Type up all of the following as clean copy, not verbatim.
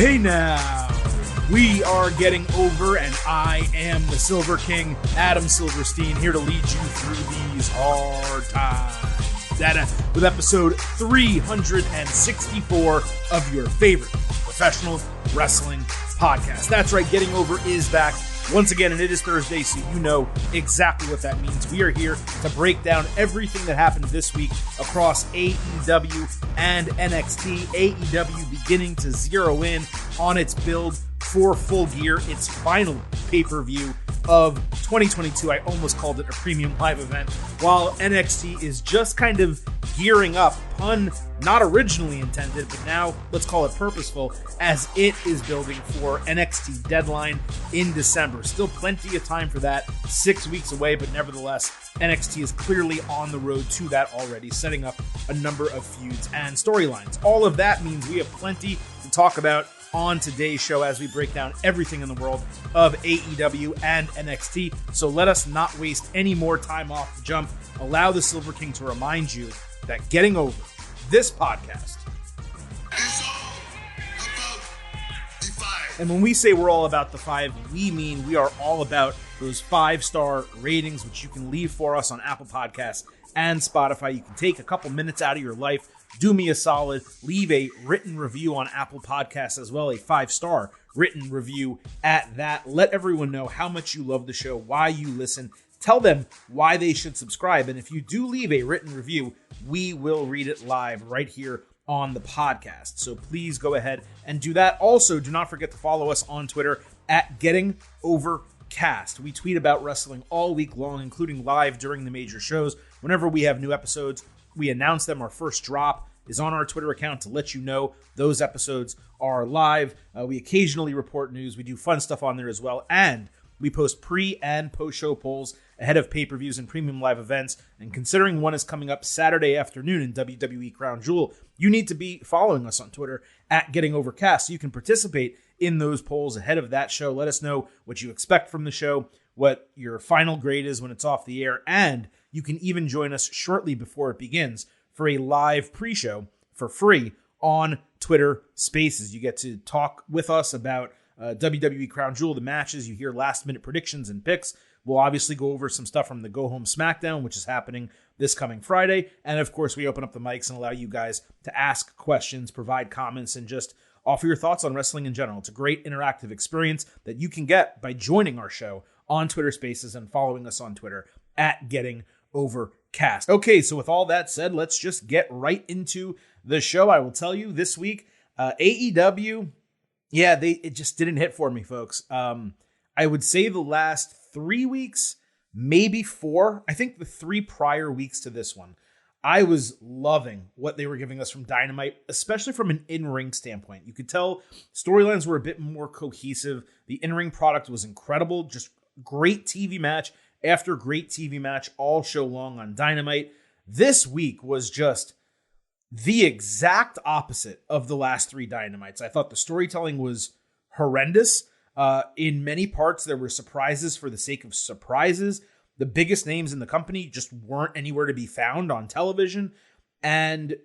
Hey now, we are getting over, and I am the Silver King, Adam Silverstein, here to lead you through these hard times. With episode 364 of your favorite professional wrestling podcast. That's right, Getting Over is back once again, and it is Thursday, so you know exactly what that means. We are here to break down everything that happened this week across AEW and NXT. AEW beginning to zero in on its build for Full Gear, its final pay-per-view of 2022. I almost called it a premium live event, while NXT is just kind of gearing up, pun not originally intended, but now let's call it purposeful, as it is building for NXT Deadline in December. Still plenty of time for that, 6 weeks away, but nevertheless, NXT is clearly on the road to that already, setting up a number of feuds and storylines. All of that means we have plenty to talk about on today's show as we break down everything in the world of AEW and NXT. So let us not waste any more time off the jump. Allow the Silver King to remind you that Getting Over, this podcast, is all about the five. And when we say we're all about the five, we mean we are all about those 5-star ratings, which you can leave for us on Apple Podcasts and Spotify. You can take a couple minutes out of your life. Do me a solid, leave a written review on Apple Podcasts as well, a 5-star written review at that. Let everyone know how much you love the show, why you listen. Tell them why they should subscribe. And if you do leave a written review, we will read it live right here on the podcast. So please go ahead and do that. Also, do not forget to follow us on Twitter at GettingOverCast. We tweet about wrestling all week long, including live during the major shows. Whenever we have new episodes, we announce them. Our first drop is on our Twitter account to let you know those episodes are live. We occasionally report news. We do fun stuff on there as well. And we post pre- and post-show polls ahead of pay-per-views and premium live events. And considering one is coming up Saturday afternoon in WWE Crown Jewel, you need to be following us on Twitter at GettingOverCast so you can participate in those polls ahead of that show. Let us know what you expect from the show, what your final grade is when it's off the air, and you can even join us shortly before it begins for a live pre-show for free on Twitter Spaces. You get to talk with us about WWE Crown Jewel, the matches. You hear last-minute predictions and picks. We'll obviously go over some stuff from the Go Home SmackDown, which is happening this coming Friday. And, of course, we open up the mics and allow you guys to ask questions, provide comments, and just offer your thoughts on wrestling in general. It's a great interactive experience that you can get by joining our show on Twitter Spaces and following us on Twitter at GettingOverCast. Okay, so with all that said, let's just get right into the show. I will tell you this week, AEW, it just didn't hit for me, folks. I would say the last 3 weeks, maybe 4. I think the 3 prior weeks to this one, I was loving what they were giving us from Dynamite, especially from an in-ring standpoint. You could tell storylines were a bit more cohesive. The in-ring product was incredible. Just great TV match after great TV match all show long on Dynamite. This week was just the exact opposite of the last 3 Dynamites. I thought the storytelling was horrendous. In many parts, there were surprises for the sake of surprises. The biggest names in the company just weren't anywhere to be found on television. And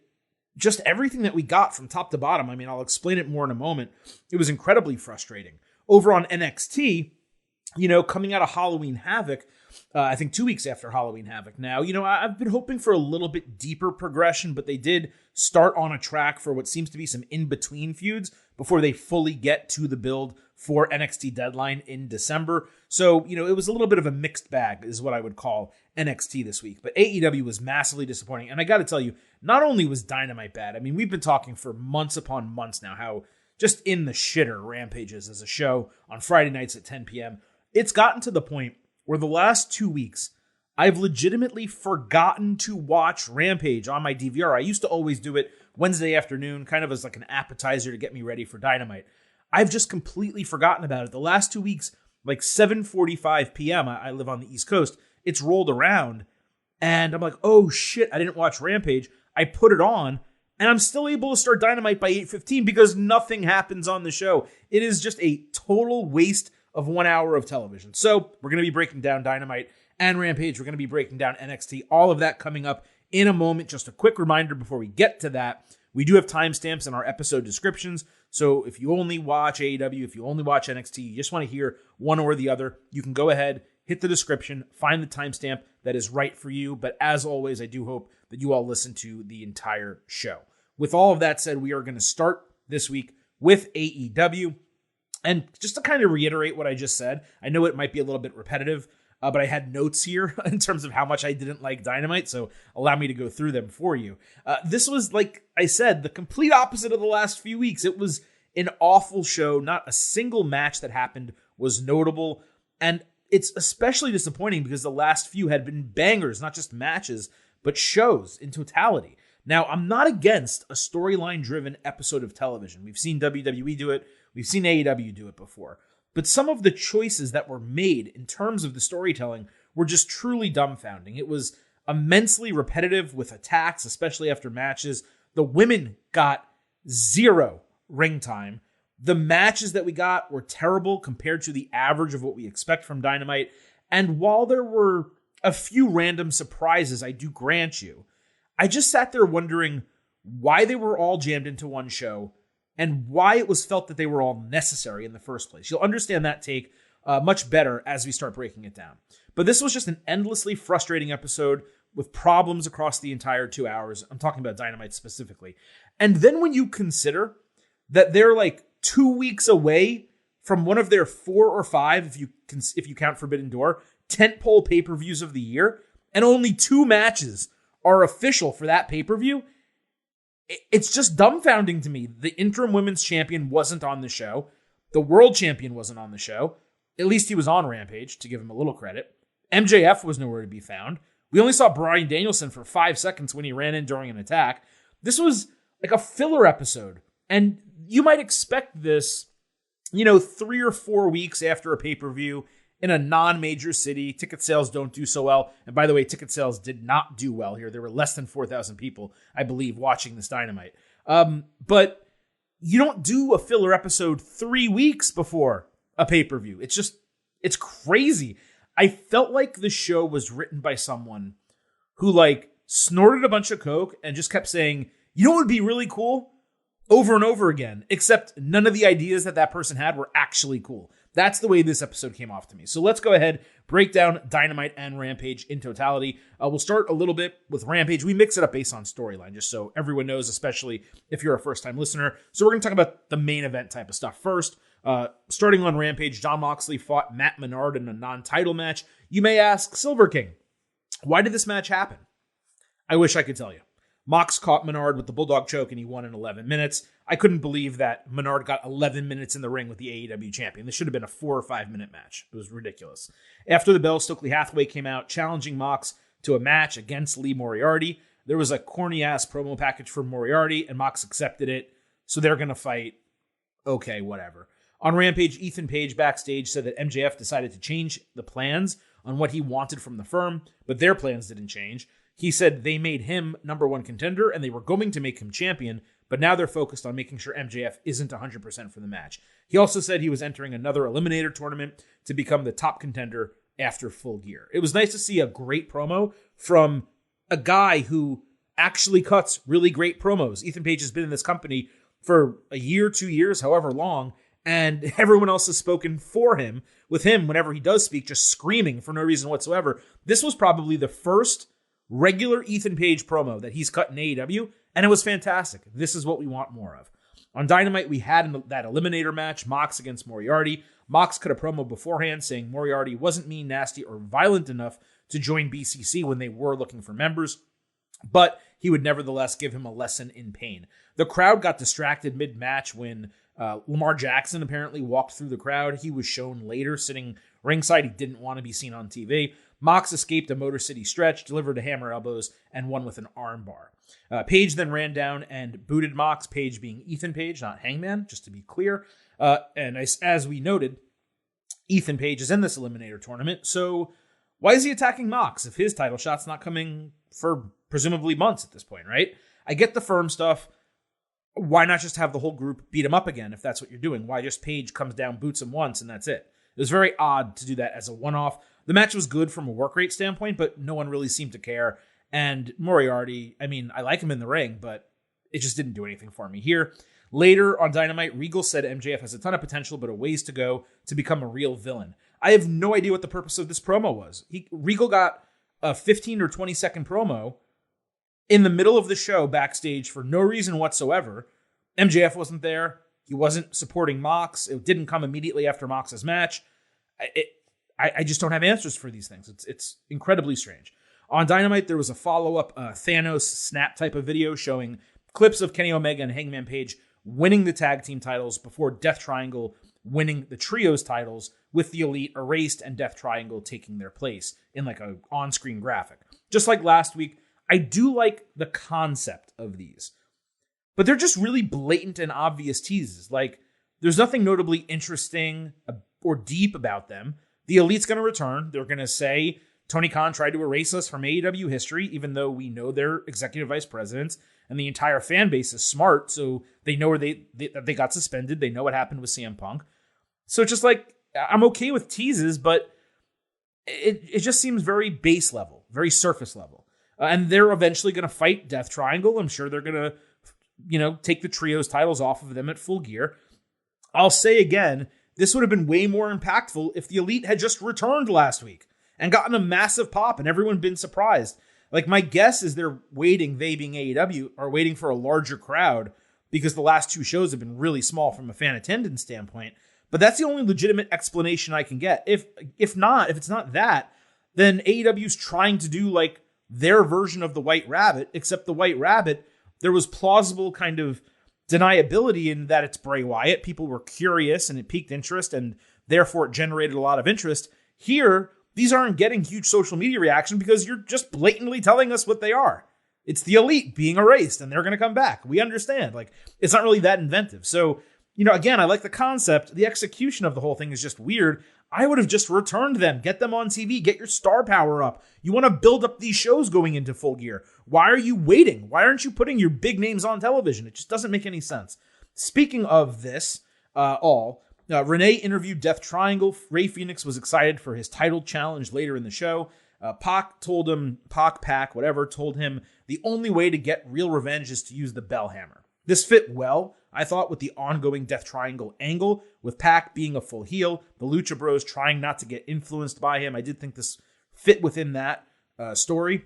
just everything that we got from top to bottom, I mean, I'll explain it more in a moment. It was incredibly frustrating. Over on NXT, coming out of Halloween Havoc, I think 2 weeks after Halloween Havoc now, I've been hoping for a little bit deeper progression, but they did start on a track for what seems to be some in-between feuds before they fully get to the build for NXT Deadline in December. So, it was a little bit of a mixed bag is what I would call NXT this week. But AEW was massively disappointing. And I got to tell you, not only was Dynamite bad, I mean, we've been talking for months upon months now how just in the shitter Rampage is as a show on Friday nights at 10 p.m. It's gotten to the point where the last 2 weeks, I've legitimately forgotten to watch Rampage on my DVR. I used to always do it Wednesday afternoon, kind of as like an appetizer to get me ready for Dynamite. I've just completely forgotten about it. The last 2 weeks, like 7:45 p.m., I live on the East Coast, it's rolled around, and I'm like, oh shit, I didn't watch Rampage. I put it on, and I'm still able to start Dynamite by 8:15 because nothing happens on the show. It is just a total waste of 1 hour of television. So we're going to be breaking down Dynamite and Rampage. We're going to be breaking down NXT. All of that coming up in a moment. Just a quick reminder before we get to that. We do have timestamps in our episode descriptions. So if you only watch AEW, if you only watch NXT, you just want to hear one or the other, you can go ahead, hit the description, find the timestamp that is right for you. But as always, I do hope that you all listen to the entire show. With all of that said, we are going to start this week with AEW. And just to kind of reiterate what I just said, I know it might be a little bit repetitive, but I had notes here in terms of how much I didn't like Dynamite, so allow me to go through them for you. This was, like I said, the complete opposite of the last few weeks. It was an awful show. Not a single match that happened was notable, and it's especially disappointing because the last few had been bangers, not just matches, but shows in totality. Now, I'm not against a storyline-driven episode of television. We've seen WWE do it. We've seen AEW do it before. But some of the choices that were made in terms of the storytelling were just truly dumbfounding. It was immensely repetitive with attacks, especially after matches. The women got 0 ring time. The matches that we got were terrible compared to the average of what we expect from Dynamite. And while there were a few random surprises, I do grant you, I just sat there wondering why they were all jammed into one show and why it was felt that they were all necessary in the first place. You'll understand that take much better as we start breaking it down. But this was just an endlessly frustrating episode with problems across the entire 2 hours. I'm talking about Dynamite specifically. And then when you consider that they're like 2 weeks away from one of their 4 or 5, if you count Forbidden Door, tentpole pay-per-views of the year, and only 2 matches are official for that pay-per-view, it's just dumbfounding to me. The interim women's champion wasn't on the show. The world champion wasn't on the show. At least he was on Rampage, to give him a little credit. MJF was nowhere to be found. We only saw Bryan Danielson for 5 seconds when he ran in during an attack. This was like a filler episode. And you might expect this, 3 or 4 weeks after a pay-per-view in a non-major city. Ticket sales don't do so well. And by the way, ticket sales did not do well here. There were less than 4,000 people, I believe, watching this Dynamite. But you don't do a filler episode 3 weeks before a pay-per-view. It's crazy. I felt like the show was written by someone who snorted a bunch of coke and just kept saying, what would be really cool? Over and over again, except none of the ideas that person had were actually cool. That's the way this episode came off to me. So let's go ahead, break down Dynamite and Rampage in totality. We'll start a little bit with Rampage. We mix it up based on storyline, just so everyone knows, especially if you're a first-time listener. So we're going to talk about the main event type of stuff first. Starting on Rampage, Jon Moxley fought Matt Menard in a non-title match. You may ask, Silver King, why did this match happen? I wish I could tell you. Mox caught Menard with the Bulldog choke and he won in 11 minutes. I couldn't believe that Menard got 11 minutes in the ring with the AEW champion. This should have been a 4 or 5 minute match. It was ridiculous. After the bell, Stokely Hathaway came out challenging Mox to a match against Lee Moriarty. There was a corny ass promo package for Moriarty and Mox accepted it. So they're going to fight. Okay, whatever. On Rampage, Ethan Page backstage said that MJF decided to change the plans on what he wanted from the firm, but their plans didn't change. He said they made him number 1 contender and they were going to make him champion, but now they're focused on making sure MJF isn't 100% for the match. He also said he was entering another Eliminator tournament to become the top contender after Full Gear. It was nice to see a great promo from a guy who actually cuts really great promos. Ethan Page has been in this company for a year, 2 years, however long, and everyone else has spoken for him, with him, whenever he does speak, just screaming for no reason whatsoever. This was probably the first regular Ethan Page promo that he's cut in AEW, and it was fantastic. This is what we want more of. On Dynamite, we had that Eliminator match, Mox against Moriarty. Mox cut a promo beforehand saying Moriarty wasn't mean, nasty, or violent enough to join BCC when they were looking for members, but he would nevertheless give him a lesson in pain. The crowd got distracted mid-match when Lamar Jackson apparently walked through the crowd. He was shown later sitting ringside. He didn't want to be seen on TV. Mox escaped a Motor City stretch, delivered a hammer elbows, and won with an armbar. Page then ran down and booted Mox, Page being Ethan Page, not Hangman, just to be clear. And as we noted, Ethan Page is in this Eliminator tournament, so why is he attacking Mox if his title shot's not coming for presumably months at this point, right? I get the firm stuff. Why not just have the whole group beat him up again if that's what you're doing? Why just Page comes down, boots him once, and that's it? It was very odd to do that as a one-off. The match was good from a work rate standpoint, but no one really seemed to care. And Moriarty, I mean, I like him in the ring, but it just didn't do anything for me here. Later on Dynamite, Regal said MJF has a ton of potential, but a ways to go to become a real villain. I have no idea what the purpose of this promo was. Regal got a 15 or 20 second promo in the middle of the show backstage for no reason whatsoever. MJF wasn't there. He wasn't supporting Mox. It didn't come immediately after Mox's match. I just don't have answers for these things. It's incredibly strange. On Dynamite, there was a follow-up Thanos snap type of video showing clips of Kenny Omega and Hangman Page winning the tag team titles before Death Triangle winning the trios titles, with the Elite erased and Death Triangle taking their place in like a on-screen graphic. Just like last week, I do like the concept of these, but they're just really blatant and obvious teases. Like, there's nothing notably interesting or deep about them. The Elite's going to return. They're going to say Tony Khan tried to erase us from AEW history, even though we know they're executive vice presidents and the entire fan base is smart, so they know where they got suspended. They know what happened with CM Punk. So it's just like, I'm okay with teases, but it just seems very base level, very surface level. And they're eventually going to fight Death Triangle. I'm sure they're going to, take the trios titles off of them at Full Gear. I'll say again, this would have been way more impactful if the Elite had just returned last week and gotten a massive pop and everyone been surprised. Like, my guess is they're waiting, they being AEW, are waiting for a larger crowd because the last two shows have been really small from a fan attendance standpoint. But that's the only legitimate explanation I can get. If it's not that, then AEW's trying to do like their version of the White Rabbit, except the White Rabbit, there was plausible kind of deniability in that it's Bray Wyatt. People were curious and it piqued interest and therefore it generated a lot of interest. Here, these aren't getting huge social media reaction because you're just blatantly telling us what they are. It's the Elite being erased and they're going to come back. We understand. Like, it's not really that inventive. So, again, I like the concept. The execution of the whole thing is just weird. I would have just returned them. Get them on TV. Get your star power up. You want to build up these shows going into Full Gear. Why are you waiting? Why aren't you putting your big names on television? It just doesn't make any sense. Speaking of this, Renee interviewed Death Triangle. Ray Phoenix was excited for his title challenge later in the show. Pac told him the only way to get real revenge is to use the bell hammer. This fit well, I thought, with the ongoing Death Triangle angle, with Pac being a full heel, the Lucha Bros trying not to get influenced by him. I did think this fit within that story.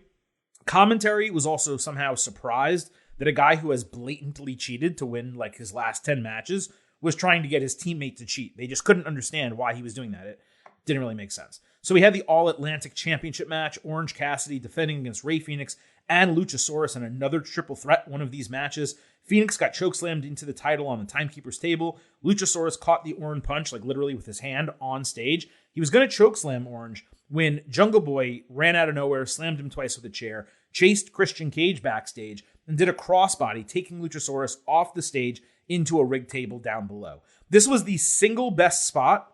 Commentary was also somehow surprised that a guy who has blatantly cheated to win like his last 10 matches was trying to get his teammate to cheat. They just couldn't understand why he was doing that. It didn't really make sense. So we had the All-Atlantic Championship match, Orange Cassidy defending against Ray Phoenix and Luchasaurus in another triple threat, one of these matches. Phoenix got chokeslammed into the title on the timekeeper's table. Luchasaurus caught the Orange punch, like literally with his hand on stage. He was going to chokeslam Orange when Jungle Boy ran out of nowhere, slammed him twice with a chair, chased Christian Cage backstage, and did a crossbody, taking Luchasaurus off the stage into a rig table down below. This was the single best spot.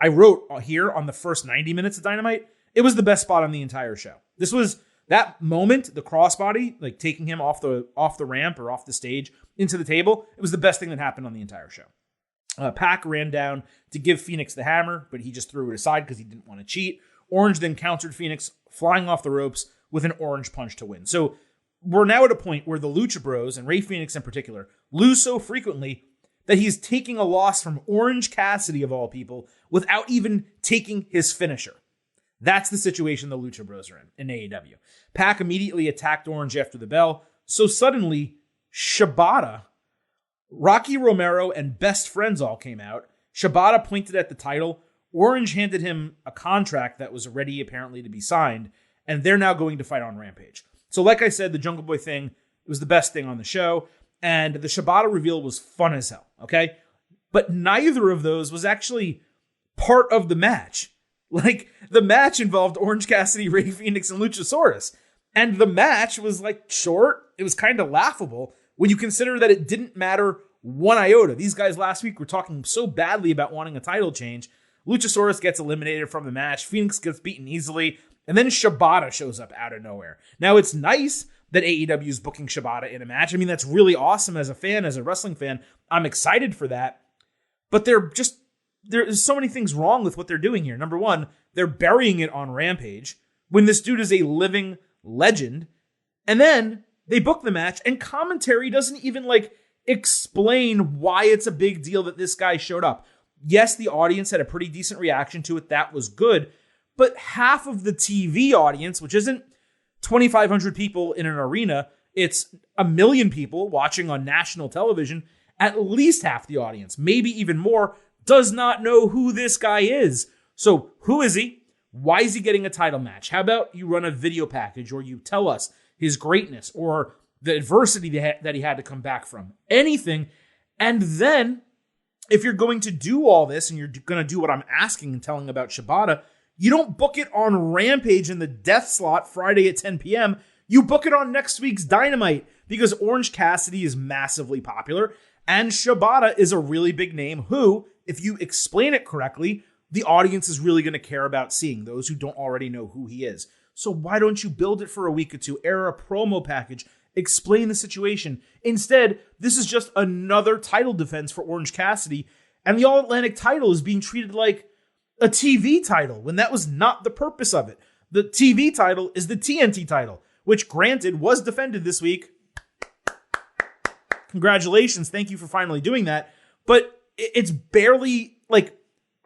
I wrote here on the first 90 minutes of Dynamite, it was the best spot on the entire show. This was that moment, the crossbody, like taking him off the ramp or off the stage into the table. It was the best thing that happened on the entire show. Pac ran down to give Phoenix the hammer, but he just threw it aside because he didn't want to cheat. Orange then countered Phoenix, flying off the ropes with an orange punch to win. So we're now at a point where the Lucha Bros, and Ray Phoenix in particular, lose so frequently that he's taking a loss from Orange Cassidy, of all people, without even taking his finisher. That's the situation the Lucha Bros are in AEW. Pac immediately attacked Orange after the bell. So suddenly, Shibata, Rocky Romero, and Best Friends all came out. Shibata pointed at the title. Orange handed him a contract that was ready, apparently, to be signed. And they're now going to fight on Rampage. So like I said, the Jungle Boy thing, it was the best thing on the show. And the Shibata reveal was fun as hell, okay? But neither of those was actually part of the match. Like, the match involved Orange Cassidy, Ray Phoenix, and Luchasaurus. And the match was, like, short. It was kind of laughable when you consider that it didn't matter one iota. These guys last week were talking so badly about wanting a title change. Luchasaurus gets eliminated from the match. Phoenix gets beaten easily. And then Shibata shows up out of nowhere. Now, it's nice that AEW is booking Shibata in a match. I mean, that's really awesome as a fan, as a wrestling fan. I'm excited for that. But there's so many things wrong with what they're doing here. Number one, they're burying it on Rampage when this dude is a living legend. And then they book the match, and commentary doesn't even explain why it's a big deal that this guy showed up. Yes, the audience had a pretty decent reaction to it. That was good. But half of the TV audience, which isn't 2,500 people in an arena, it's 1 million people watching on national television, at least half the audience, maybe even more, does not know who this guy is. So who is he? Why is he getting a title match? How about you run a video package, or you tell us his greatness or the adversity that he had to come back from? Anything. And then if you're going to do all this and you're going to do what I'm asking and telling about Shibata, you don't book it on Rampage in the death slot Friday at 10 p.m. You book it on next week's Dynamite, because Orange Cassidy is massively popular and Shibata is a really big name who, if you explain it correctly, the audience is really going to care about seeing, those who don't already know who he is. So why don't you build it for a week or two, air a promo package, explain the situation? Instead, this is just another title defense for Orange Cassidy, and the All-Atlantic title is being treated like a TV title when that was not the purpose of it. The TV title is the TNT title, which granted was defended this week. Congratulations. Thank you for finally doing that. But it's barely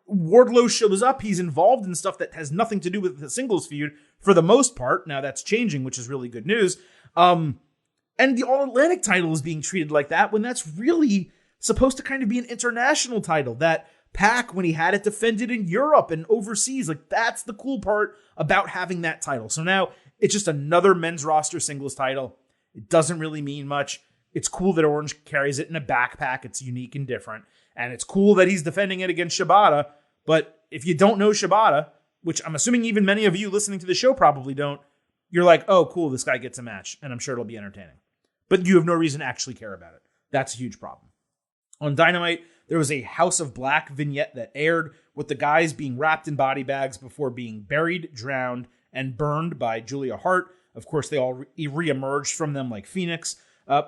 Wardlow shows up. He's involved in stuff that has nothing to do with the singles feud for the most part. Now that's changing, which is really good news. And the All-Atlantic title is being treated like that when that's really supposed to kind of be an international title that Pac, when he had it defended in Europe and overseas, that's the cool part about having that title. So now it's just another men's roster singles title. It doesn't really mean much. It's cool that Orange carries it in a backpack. It's unique and different. And it's cool that he's defending it against Shibata. But if you don't know Shibata, which I'm assuming even many of you listening to the show probably don't, you're like, oh, cool, this guy gets a match, and I'm sure it'll be entertaining. But you have no reason to actually care about it. That's a huge problem. On Dynamite, there was a House of Black vignette that aired with the guys being wrapped in body bags before being buried, drowned, and burned by Julia Hart. Of course, they all re-emerged from them like Phoenix.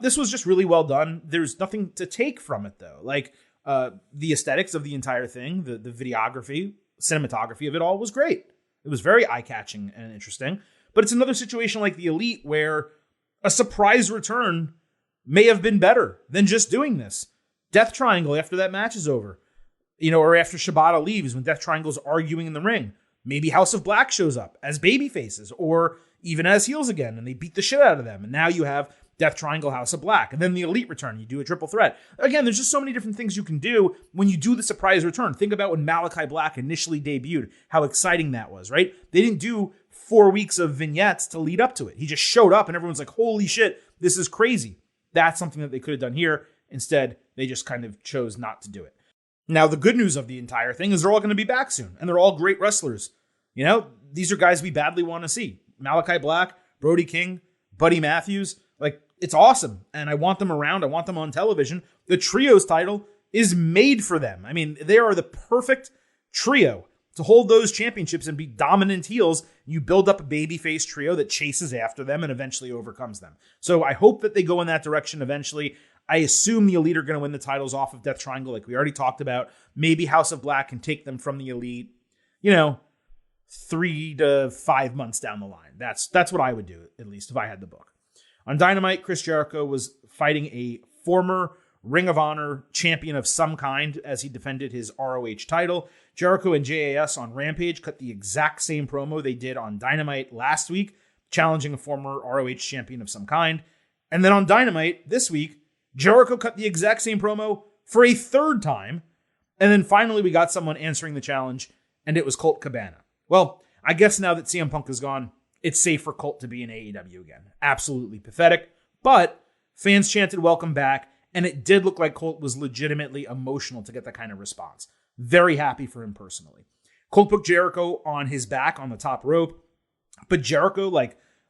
This was just really well done. There's nothing to take from it, though. The aesthetics of the entire thing, the videography, cinematography of it all was great. It was very eye-catching and interesting. But it's another situation like the Elite where a surprise return may have been better than just doing this. Death Triangle after that match is over. Or after Shibata leaves when Death Triangle's arguing in the ring. Maybe House of Black shows up as baby faces or even as heels again and they beat the shit out of them. And now you have Death Triangle, House of Black. And then the Elite return. You do a triple threat. Again, there's just so many different things you can do when you do the surprise return. Think about when Malachi Black initially debuted. How exciting that was, right? They didn't do 4 weeks of vignettes to lead up to it. He just showed up and everyone's like, holy shit, this is crazy. That's something that they could have done here. Instead, they just kind of chose not to do it. Now, the good news of the entire thing is they're all going to be back soon. And they're all great wrestlers. These are guys we badly want to see. Malachi Black, Brody King, Buddy Matthews. It's awesome. And I want them around. I want them on television. The trios title is made for them. I mean, they are the perfect trio to hold those championships and be dominant heels. You build up a babyface trio that chases after them and eventually overcomes them. So I hope that they go in that direction eventually. I assume the Elite are going to win the titles off of Death Triangle, like we already talked about. Maybe House of Black can take them from the Elite, 3 to 5 months down the line. That's what I would do, at least, if I had the book. On Dynamite, Chris Jericho was fighting a former Ring of Honor champion of some kind as he defended his ROH title. Jericho and JAS on Rampage cut the exact same promo they did on Dynamite last week, challenging a former ROH champion of some kind. And then on Dynamite this week, Jericho cut the exact same promo for a third time. And then finally we got someone answering the challenge, and it was Colt Cabana. Well, I guess now that CM Punk is gone, it's safe for Colt to be in AEW again. Absolutely pathetic, but fans chanted welcome back, and it did look like Colt was legitimately emotional to get that kind of response. Very happy for him personally. Colt put Jericho on his back on the top rope, but Jericho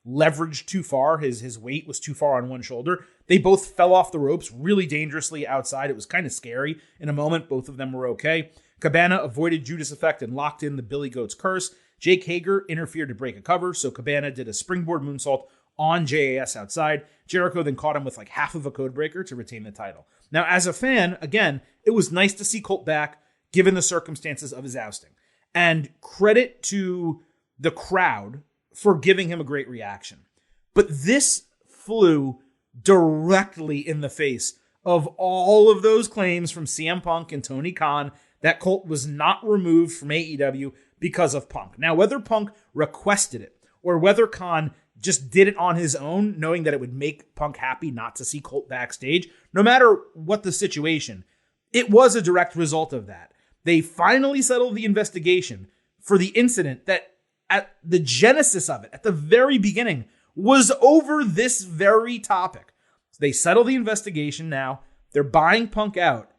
leveraged too far. His weight was too far on one shoulder. They both fell off the ropes really dangerously outside. It was kind of scary. In a moment, both of them were okay. Cabana avoided Judas Effect and locked in the Billy Goat's curse. Jake Hager interfered to break a cover, so Cabana did a springboard moonsault on JAS outside. Jericho then caught him with half of a codebreaker to retain the title. Now, as a fan, again, it was nice to see Colt back, given the circumstances of his ousting. And credit to the crowd for giving him a great reaction. But this flew directly in the face of all of those claims from CM Punk and Tony Khan that Colt was not removed from AEW because of Punk. Now, whether Punk requested it or whether Khan just did it on his own, knowing that it would make Punk happy not to see Colt backstage, no matter what the situation, it was a direct result of that. They finally settled the investigation for the incident that at the genesis of it, at the very beginning, was over this very topic. So they settle the investigation now. They're buying Punk out.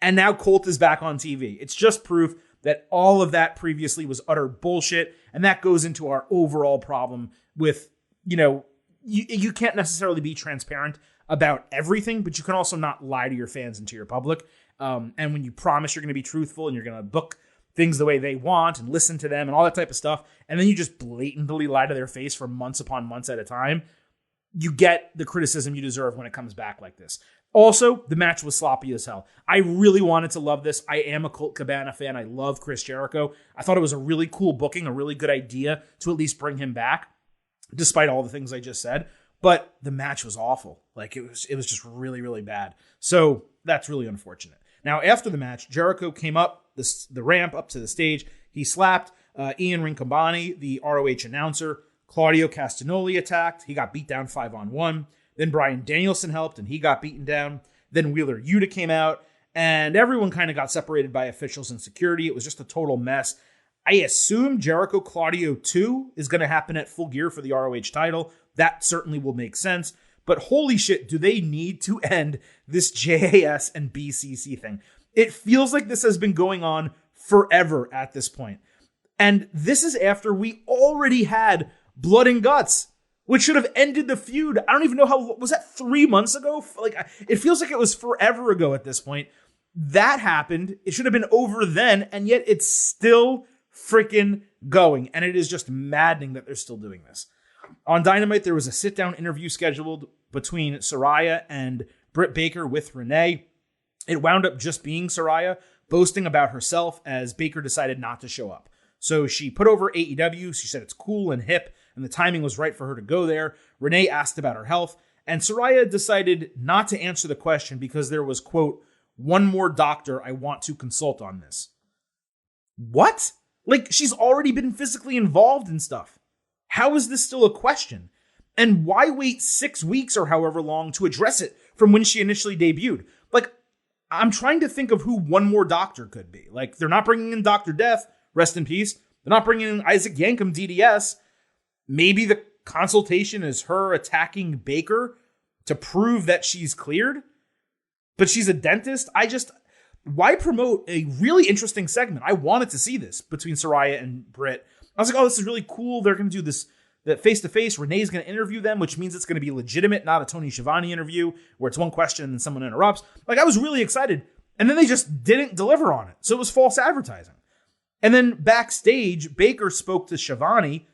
And now Colt is back on TV. It's just proof that all of that previously was utter bullshit. And that goes into our overall problem with, you can't necessarily be transparent about everything, but you can also not lie to your fans and to your public. And when you promise you're going to be truthful and you're going to book things the way they want and listen to them and all that type of stuff, and then you just blatantly lie to their face for months upon months at a time, you get the criticism you deserve when it comes back like this. Also, the match was sloppy as hell. I really wanted to love this. I am a Colt Cabana fan. I love Chris Jericho. I thought it was a really cool booking, a really good idea to at least bring him back, despite all the things I just said. But the match was awful. Like, it was just really, really bad. So that's really unfortunate. Now, after the match, Jericho came up the ramp up to the stage. He slapped Ian Riccoboni, the ROH announcer. Claudio Castagnoli attacked. He got beat down 5-on-1. Then Bryan Danielson helped, and he got beaten down. Then Wheeler Yuta came out, and everyone kind of got separated by officials and security. It was just a total mess. I assume Jericho Claudio 2 is going to happen at Full Gear for the ROH title. That certainly will make sense. But holy shit, do they need to end this JAS and BCC thing? It feels like this has been going on forever at this point. And this is after we already had Blood and Guts, which should have ended the feud. I don't even know how, was that 3 months ago? Like, it feels like it was forever ago at this point. That happened. It should have been over then, and yet it's still freaking going. And it is just maddening that they're still doing this. On Dynamite, there was a sit-down interview scheduled between Saraya and Britt Baker with Renee. It wound up just being Saraya boasting about herself as Baker decided not to show up. So she put over AEW. She said it's cool and hip, and the timing was right for her to go there. Renee asked about her health, and Saraya decided not to answer the question because there was, quote, one more doctor I want to consult on this. What? Like, she's already been physically involved in stuff. How is this still a question? And why wait 6 weeks or however long to address it from when she initially debuted? Like, I'm trying to think of who one more doctor could be. Like, they're not bringing in Dr. Death, rest in peace. They're not bringing in Isaac Yankem, DDS. Maybe the consultation is her attacking Baker to prove that she's cleared, but she's a dentist. Why promote a really interesting segment? I wanted to see this between Saraya and Britt. I was like, oh, this is really cool. They're going to do this face-to-face. Renee's going to interview them, which means it's going to be legitimate, not a Tony Schiavone interview where it's one question and then someone interrupts. Like, I was really excited. And then they just didn't deliver on it. So it was false advertising. And then backstage, Baker spoke to Schiavone,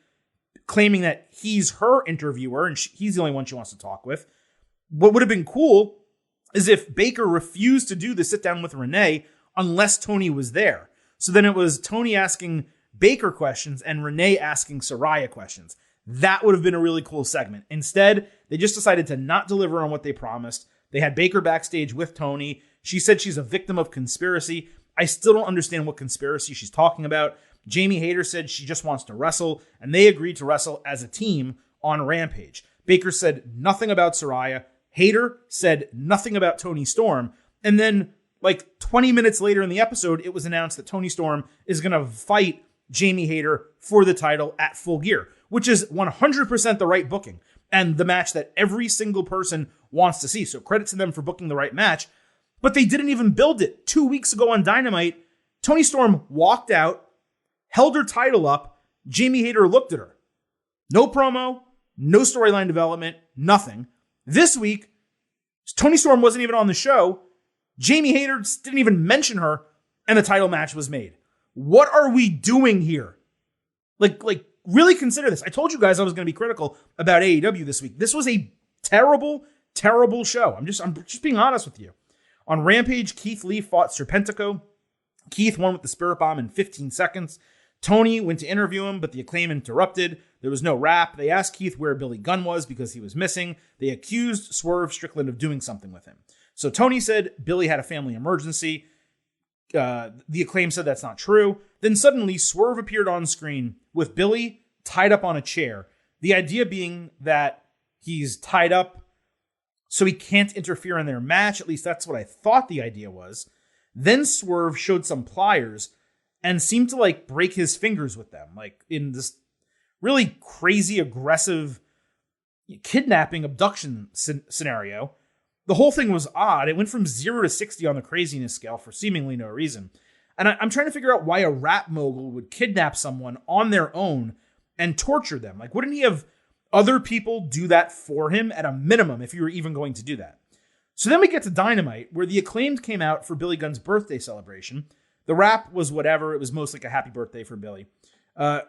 claiming that he's her interviewer and he's the only one she wants to talk with. What would have been cool is if Baker refused to do the sit-down with Renee unless Tony was there. So then it was Tony asking Baker questions and Renee asking Saraya questions. That would have been a really cool segment. Instead, they just decided to not deliver on what they promised. They had Baker backstage with Tony. She said she's a victim of conspiracy. I still don't understand what conspiracy she's talking about. Jamie Hayter said she just wants to wrestle, and they agreed to wrestle as a team on Rampage. Baker said nothing about Saraya. Hayter said nothing about Toni Storm. And then, like 20 minutes later in the episode, it was announced that Toni Storm is going to fight Jamie Hayter for the title at Full Gear, which is 100% the right booking and the match that every single person wants to see. So credit to them for booking the right match. But they didn't even build it. 2 weeks ago on Dynamite, Toni Storm walked out, held her title up. Jamie Hayter looked at her. No promo, no storyline development, nothing. This week, Toni Storm wasn't even on the show. Jamie Hayter didn't even mention her, and the title match was made. What are we doing here? Like, really consider this. I told you guys I was going to be critical about AEW this week. This was a terrible, terrible show. I'm just being honest with you. On Rampage, Keith Lee fought Serpentico. Keith won with the Spirit Bomb in 15 seconds. Tony went to interview him, but the Acclaim interrupted. There was no rap. They asked Keith where Billy Gunn was because he was missing. They accused Swerve Strickland of doing something with him. So Tony said Billy had a family emergency. The Acclaim said that's not true. Then suddenly Swerve appeared on screen with Billy tied up on a chair. The idea being that he's tied up so he can't interfere in their match. At least that's what I thought the idea was. Then Swerve showed some pliers and seemed to like break his fingers with them, like in this really crazy, aggressive kidnapping abduction scenario. The whole thing was odd. It went from 0 to 60 on the craziness scale for seemingly no reason. And I'm trying to figure out why a rap mogul would kidnap someone on their own and torture them. Like, wouldn't he have other people do that for him at a minimum if you were even going to do that? So then we get to Dynamite, where the Acclaimed came out for Billy Gunn's birthday celebration. The rap was whatever. It was most like a happy birthday for Billy.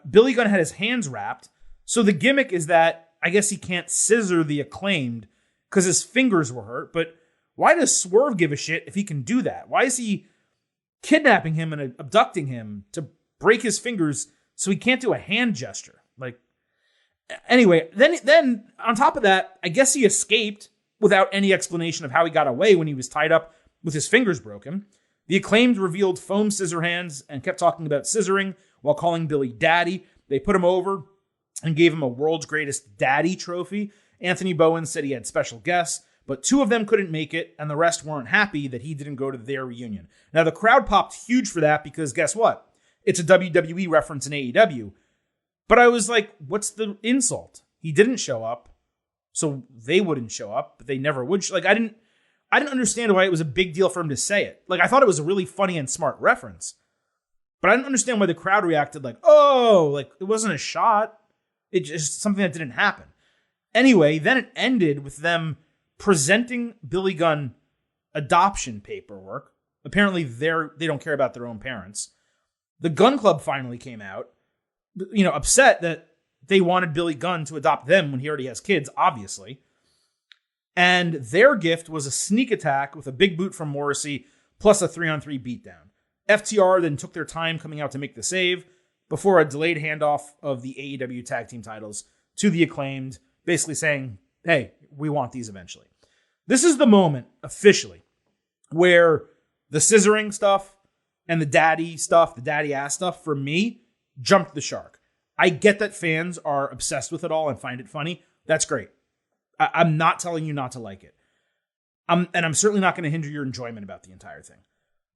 Billy Gunn had his hands wrapped. So the gimmick is that I guess he can't scissor the Acclaimed because his fingers were hurt. But why does Swerve give a shit if he can do that? Why is he kidnapping him and abducting him to break his fingers so he can't do a hand gesture? Like, anyway, then on top of that, I guess he escaped without any explanation of how he got away when he was tied up with his fingers broken. The Acclaimed revealed foam scissor hands and kept talking about scissoring while calling Billy Daddy. They put him over and gave him a World's Greatest Daddy trophy. Anthony Bowen said he had special guests, but 2 of them couldn't make it, and the rest weren't happy that he didn't go to their reunion. Now, the crowd popped huge for that because guess what? It's a WWE reference in AEW. But I was like, what's the insult? He didn't show up, so they wouldn't show up, but they never would. I didn't understand why it was a big deal for him to say it. Like, I thought it was a really funny and smart reference, but I didn't understand why the crowd reacted like, oh, like it wasn't a shot. It's just something that didn't happen. Anyway, then it ended with them presenting Billy Gunn adoption paperwork. Apparently they don't care about their own parents. The Gun Club finally came out, upset that they wanted Billy Gunn to adopt them when he already has kids, obviously. And their gift was a sneak attack with a big boot from Morrissey plus a 3-on-3 beatdown. FTR then took their time coming out to make the save before a delayed handoff of the AEW tag team titles to the Acclaimed, basically saying, hey, we want these eventually. This is the moment, officially, where the scissoring stuff and the daddy stuff, the daddy ass stuff, for me, jumped the shark. I get that fans are obsessed with it all and find it funny. That's great. I'm not telling you not to like it. And I'm certainly not going to hinder your enjoyment about the entire thing.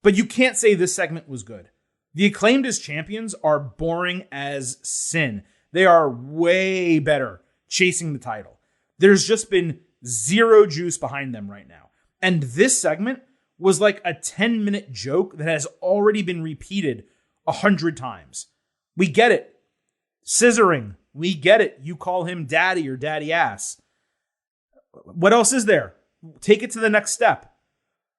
But you can't say this segment was good. The Acclaimed as champions are boring as sin. They are way better chasing the title. There's just been zero juice behind them right now. And this segment was like a 10-minute joke that has already been repeated 100 times. We get it. Scissoring. We get it. You call him daddy or daddy ass. What else is there? Take it to the next step.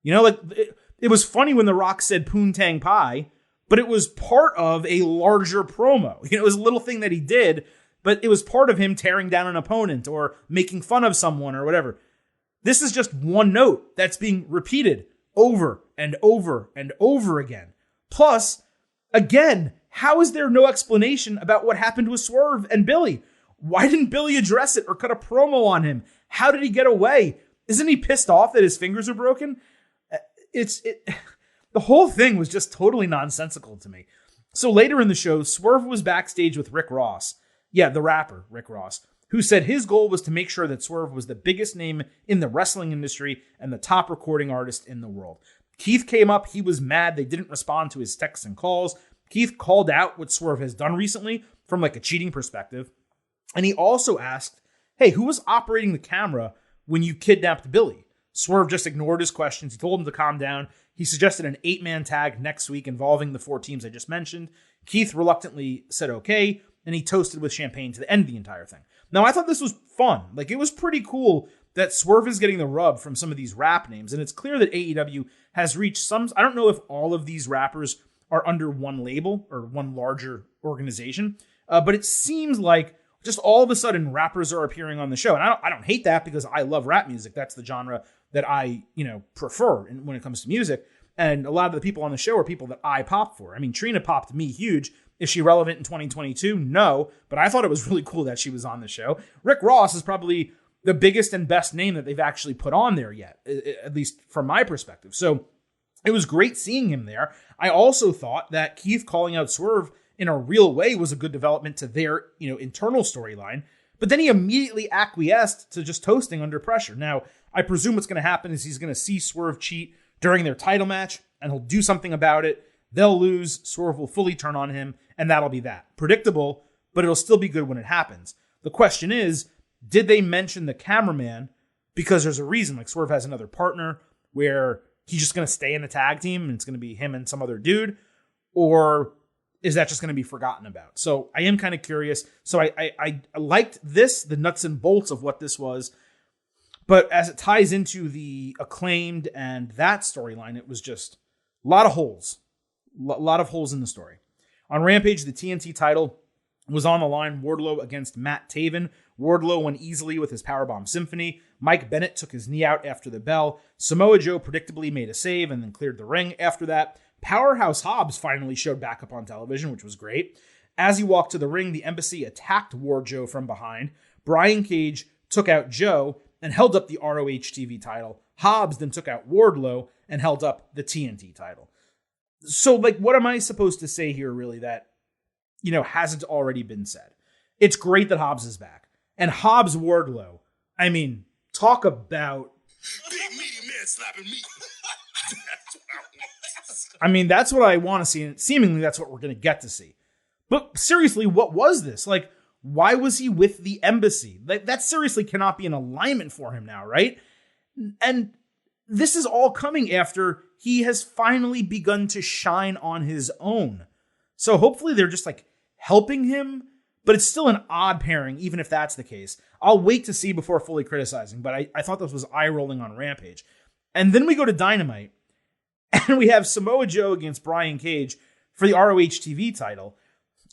It was funny when The Rock said Poontang Pie, but it was part of a larger promo. It was a little thing that he did, but it was part of him tearing down an opponent or making fun of someone or whatever. This is just one note that's being repeated over and over and over again. Plus, again, how is there no explanation about what happened with Swerve and Billy? Why didn't Billy address it or cut a promo on him? How did he get away? Isn't he pissed off that his fingers are broken? The whole thing was just totally nonsensical to me. So later in the show, Swerve was backstage with Rick Ross. Yeah, the rapper, Rick Ross, who said his goal was to make sure that Swerve was the biggest name in the wrestling industry and the top recording artist in the world. Keith came up. He was mad they didn't respond to his texts and calls. Keith called out what Swerve has done recently from like a cheating perspective. And he also asked, hey, who was operating the camera when you kidnapped Billy? Swerve just ignored his questions. He told him to calm down. He suggested an 8-man tag next week involving the 4 teams I just mentioned. Keith reluctantly said okay, and he toasted with champagne to end the entire thing. Now, I thought this was fun. Like, it was pretty cool that Swerve is getting the rub from some of these rap names, and it's clear that AEW has reached some... I don't know if all of these rappers are under one label or one larger organization, but it seems like just all of a sudden rappers are appearing on the show. And I don't hate that because I love rap music. That's the genre that I, prefer when it comes to music. And a lot of the people on the show are people that I pop for. I mean, Trina popped me huge Is she relevant in 2022? No, but I thought it was really cool that she was on the show. Rick Ross is probably the biggest and best name that they've actually put on there yet, at least from my perspective. So it was great seeing him there. I also thought that Keith calling out Swerve in a real way was a good development to their, internal storyline. But then he immediately acquiesced to just toasting under pressure. Now, I presume what's going to happen is he's going to see Swerve cheat during their title match, and he'll do something about it. They'll lose, Swerve will fully turn on him, and that'll be that. Predictable, but it'll still be good when it happens. The question is, did they mention the cameraman? Because there's a reason, like Swerve has another partner where he's just going to stay in the tag team and it's going to be him and some other dude, or is that just going to be forgotten about? So I am kind of curious. So I liked this, the nuts and bolts of what this was, but as it ties into the Acclaimed and that storyline, it was just a lot of holes. A lot of holes in the story. On Rampage, the TNT title was on the line. Wardlow against Matt Taven. Wardlow won easily with his Powerbomb Symphony. Mike Bennett took his knee out after the bell. Samoa Joe predictably made a save and then cleared the ring after that. Powerhouse Hobbs finally showed back up on television, which was great. As he walked to the ring, the Embassy attacked War Joe from behind. Brian Cage took out Joe and held up the ROH TV title. Hobbs then took out Wardlow and held up the TNT title. So, what am I supposed to say here, really, that, hasn't already been said? It's great that Hobbs is back. And Hobbs Wardlow, I mean, talk about... Big meaty man slapping me. I mean, that's what I want to see, and seemingly that's what we're going to get to see. But seriously, what was this? Why was he with the Embassy? That seriously cannot be an alignment for him now, right? And this is all coming after he has finally begun to shine on his own. So hopefully they're just helping him, but it's still an odd pairing, even if that's the case. I'll wait to see before fully criticizing, but I thought this was eye-rolling on Rampage. And then we go to Dynamite, and we have Samoa Joe against Brian Cage for the ROH TV title.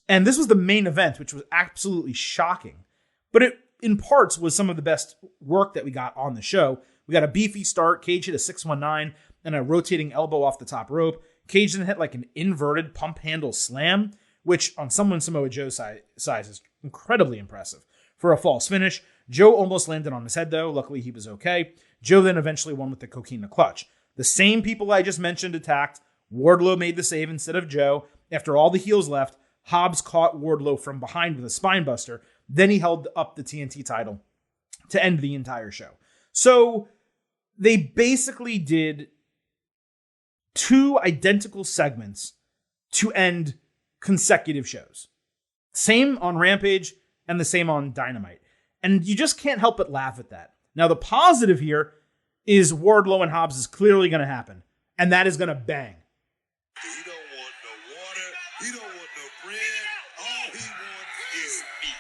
And this was the main event, which was absolutely shocking. But it, in parts, was some of the best work that we got on the show. We got a beefy start. Cage hit a 619 and a rotating elbow off the top rope. Cage then hit an inverted pump handle slam, which on someone Samoa Joe's size is incredibly impressive. For a false finish, Joe almost landed on his head, though. Luckily, he was okay. Joe then eventually won with the Coquina Clutch. The same people I just mentioned attacked. Wardlow made the save instead of Joe. After all the heels left, Hobbs caught Wardlow from behind with a spine buster. Then he held up the TNT title to end the entire show. So they basically did 2 identical segments to end consecutive shows. Same on Rampage and the same on Dynamite. And you just can't help but laugh at that. Now, the positive here is Wardlow and Hobbs is clearly going to happen. And that is going to bang. He don't want no water. He don't want no bread. All he wants is meat.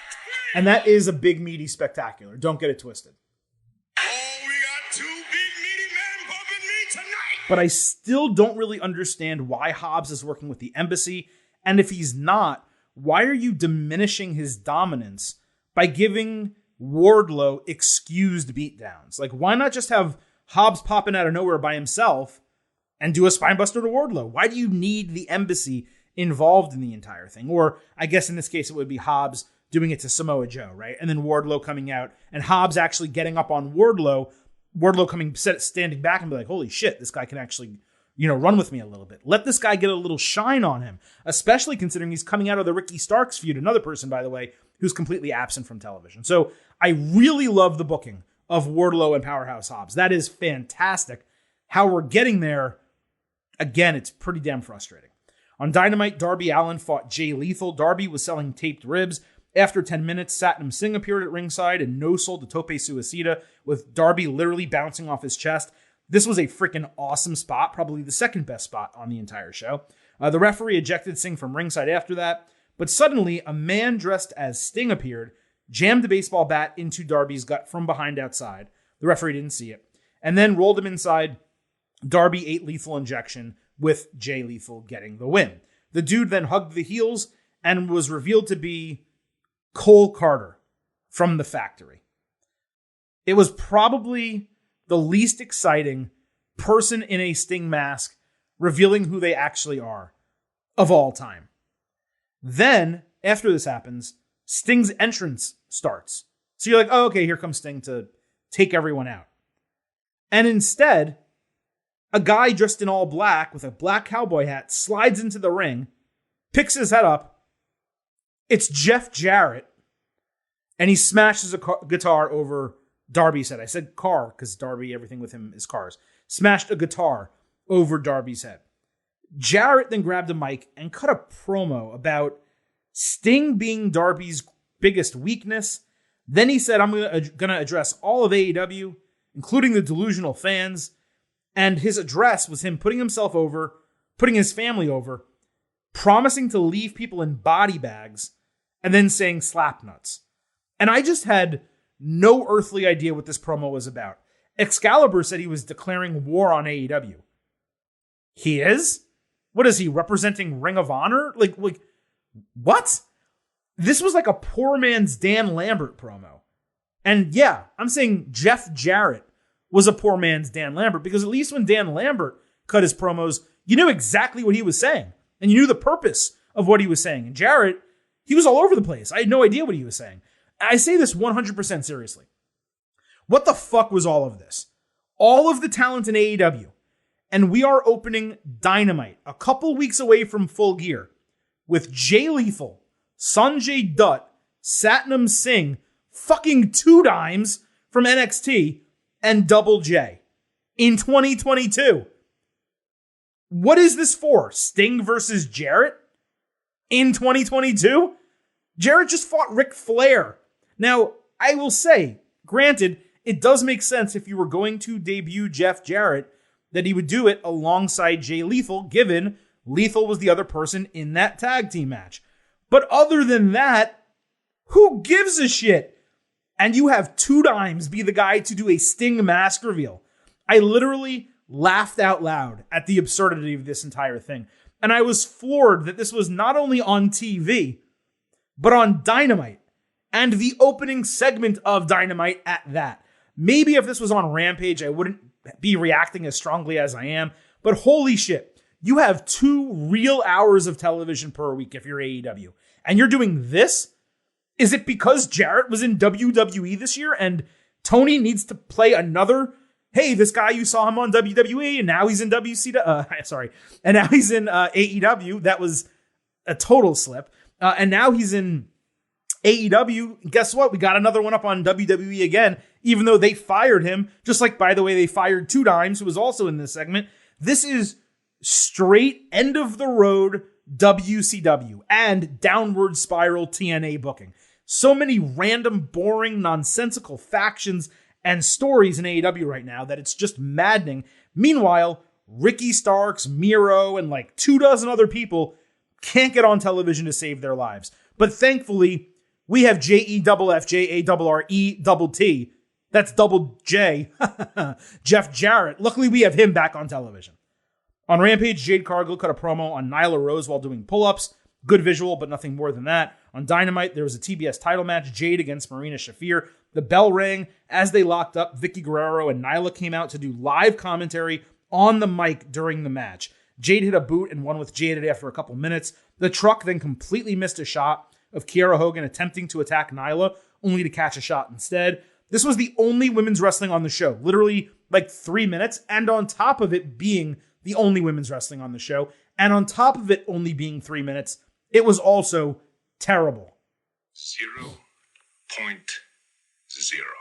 And that is a big, meaty spectacular. Don't get it twisted. Oh, we got 2 big meaty men bumping me tonight. But I still don't really understand why Hobbs is working with the Embassy. And if he's not, why are you diminishing his dominance by giving Wardlow excused beatdowns? Why not just have Hobbs popping out of nowhere by himself and do a spinebuster to Wardlow? Why do you need the Embassy involved in the entire thing? Or I guess in this case, it would be Hobbs doing it to Samoa Joe, right? And then Wardlow coming out and Hobbs actually getting up on Wardlow coming, standing back and be like, holy shit, this guy can actually, run with me a little bit. Let this guy get a little shine on him, especially considering he's coming out of the Ricky Starks feud, another person, by the way, who's completely absent from television. So I really love the booking of Wardlow and Powerhouse Hobbs. That is fantastic. How we're getting there, again, it's pretty damn frustrating. On Dynamite, Darby Allin fought Jay Lethal. Darby was selling taped ribs. After 10 minutes, Satnam Singh appeared at ringside and no-sold the Tope Suicida, with Darby literally bouncing off his chest. This was a freaking awesome spot, probably the second best spot on the entire show. The referee ejected Singh from ringside after that, but suddenly a man dressed as Sting appeared, jammed a baseball bat into Darby's gut from behind outside. The referee didn't see it, and then rolled him inside. Darby ate lethal injection, with Jay Lethal getting the win. The dude then hugged the heels and was revealed to be Cole Carter from the factory. It was probably the least exciting person in a Sting mask revealing who they actually are of all time. Then, after this happens, Sting's entrance starts. So you're like, oh, okay, here comes Sting to take everyone out. And instead, a guy dressed in all black with a black cowboy hat slides into the ring, picks his head up. It's Jeff Jarrett, and he smashes a guitar over Darby's head. I said car because Darby, everything with him is cars. Smashed a guitar over Darby's head. Jarrett then grabbed a mic and cut a promo about Sting being Darby's biggest weakness. Then he said, I'm going to address all of AEW, including the delusional fans. And his address was him putting himself over, putting his family over, promising to leave people in body bags, and then saying slap nuts. And I just had no earthly idea what this promo was about. Excalibur said he was declaring war on AEW. He is? What is he, representing Ring of Honor? Like, what? This was like a poor man's Dan Lambert promo. And yeah, I'm saying Jeff Jarrett was a poor man's Dan Lambert, because at least when Dan Lambert cut his promos, you knew exactly what he was saying. And you knew the purpose of what he was saying. And Jarrett, he was all over the place. I had no idea what he was saying. I say this 100% seriously. What the fuck was all of this? All of the talent in AEW. And we are opening Dynamite a couple weeks away from Full Gear with Jay Lethal, Sanjay Dutt, Satnam Singh, fucking 2 Dimes from NXT, and Double J in 2022. What is this for? Sting versus Jarrett in 2022? Jarrett just fought Ric Flair. Now, I will say, granted, it does make sense if you were going to debut Jeff Jarrett that he would do it alongside Jay Lethal, given Lethal was the other person in that tag team match. But other than that, who gives a shit? And you have 2 Dimes be the guy to do a Sting mask reveal. I literally laughed out loud at the absurdity of this entire thing. And I was floored that this was not only on TV, but on Dynamite. And the opening segment of Dynamite at that. Maybe if this was on Rampage, I wouldn't be reacting as strongly as I am. But holy shit, you have 2 real hours of television per week if you're AEW. And you're doing this? Is it because Jarrett was in WWE this year and Tony needs to play another, hey, this guy, you saw him on WWE and now he's in and now he's in AEW. That was a total slip. And now he's in AEW. Guess what? We got another one up on WWE again, even though they fired him. Just like, by the way, they fired 2 Dimes, who was also in this segment. This is straight end of the road WCW and downward spiral TNA booking. So many random, boring, nonsensical factions and stories in AEW right now that it's just maddening. Meanwhile, Ricky Starks, Miro, and like 24 other people can't get on television to save their lives. But thankfully, we have JEFFJARRETT. That's Double J. Jeff Jarrett. Luckily, we have him back on television. On Rampage, Jade Cargill cut a promo on Nyla Rose while doing pull-ups. Good visual, but nothing more than that. On Dynamite, there was a TBS title match, Jade against Marina Shafir. The bell rang. As they locked up, Vicky Guerrero and Nyla came out to do live commentary on the mic during the match. Jade hit a boot and won with Jaded after a couple minutes. The truck then completely missed a shot of Kiera Hogan attempting to attack Nyla, only to catch a shot instead. This was the only women's wrestling on the show. Literally like 3 minutes. And on top of it being the only women's wrestling on the show, and on top of it only being 3 minutes, it was also terrible. 0.0.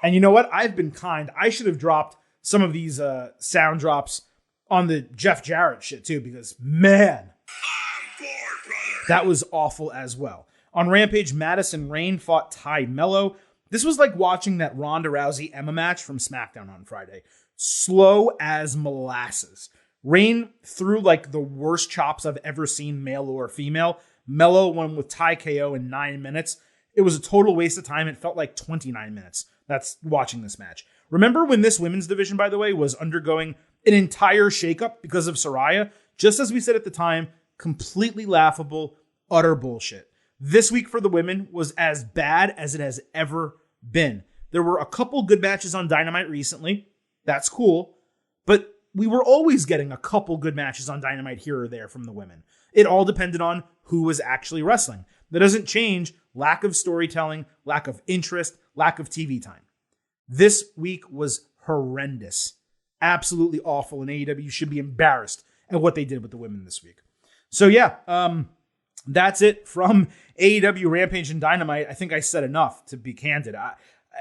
And you know what? I've been kind. I should have dropped some of these sound drops on the Jeff Jarrett shit too, because man, I'm bored, brother. That was awful as well. On Rampage, Madison Rayne fought Ty Mello. This was like watching that Ronda Rousey Emma match from SmackDown on Friday. Slow as molasses. Rayne threw like the worst chops I've ever seen, male or female. Mello won with Ty KO in 9 minutes. It was a total waste of time. It felt like 29 minutes. That's watching this match. Remember when this women's division, by the way, was undergoing an entire shakeup because of Saraya? Just as we said at the time, completely laughable, utter bullshit. This week for the women was as bad as it has ever been. There were a couple good matches on Dynamite recently. That's cool. But we were always getting a couple good matches on Dynamite here or there from the women. It all depended on who was actually wrestling. That doesn't change lack of storytelling, lack of interest, lack of TV time. This week was horrendous. Absolutely awful, and AEW should be embarrassed at what they did with the women this week. So yeah, that's it from AEW Rampage and Dynamite. I think I said enough, to be candid.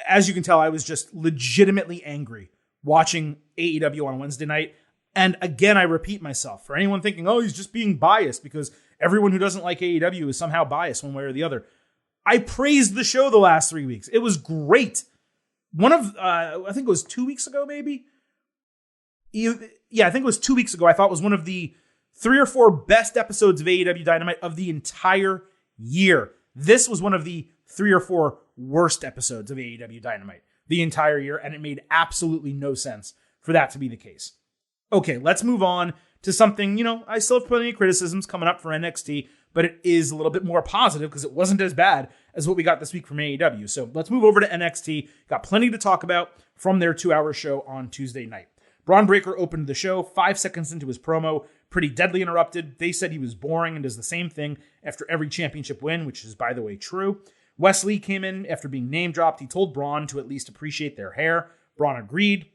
As you can tell, I was just legitimately angry watching AEW on Wednesday night. And again, I repeat myself. For anyone thinking, oh, he's just being biased because everyone who doesn't like AEW is somehow biased one way or the other. I praised the show the last 3 weeks. It was great. I think it was 2 weeks ago, maybe. Yeah, I think it was 2 weeks ago. I thought it was one of the 3 or 4 best episodes of AEW Dynamite of the entire year. This was one of the 3 or 4 worst episodes of AEW Dynamite the entire year, and it made absolutely no sense for that to be the case. Okay, let's move on to something, I still have plenty of criticisms coming up for NXT, but it is a little bit more positive because it wasn't as bad as what we got this week from AEW. So let's move over to NXT. Got plenty to talk about from their 2-hour show on Tuesday night. Bron Breakker opened the show 5 seconds into his promo. Pretty Deadly interrupted. They said he was boring and does the same thing after every championship win, which is, by the way, true. Wesley came in after being name-dropped. He told Bron to at least appreciate their hair. Bron agreed,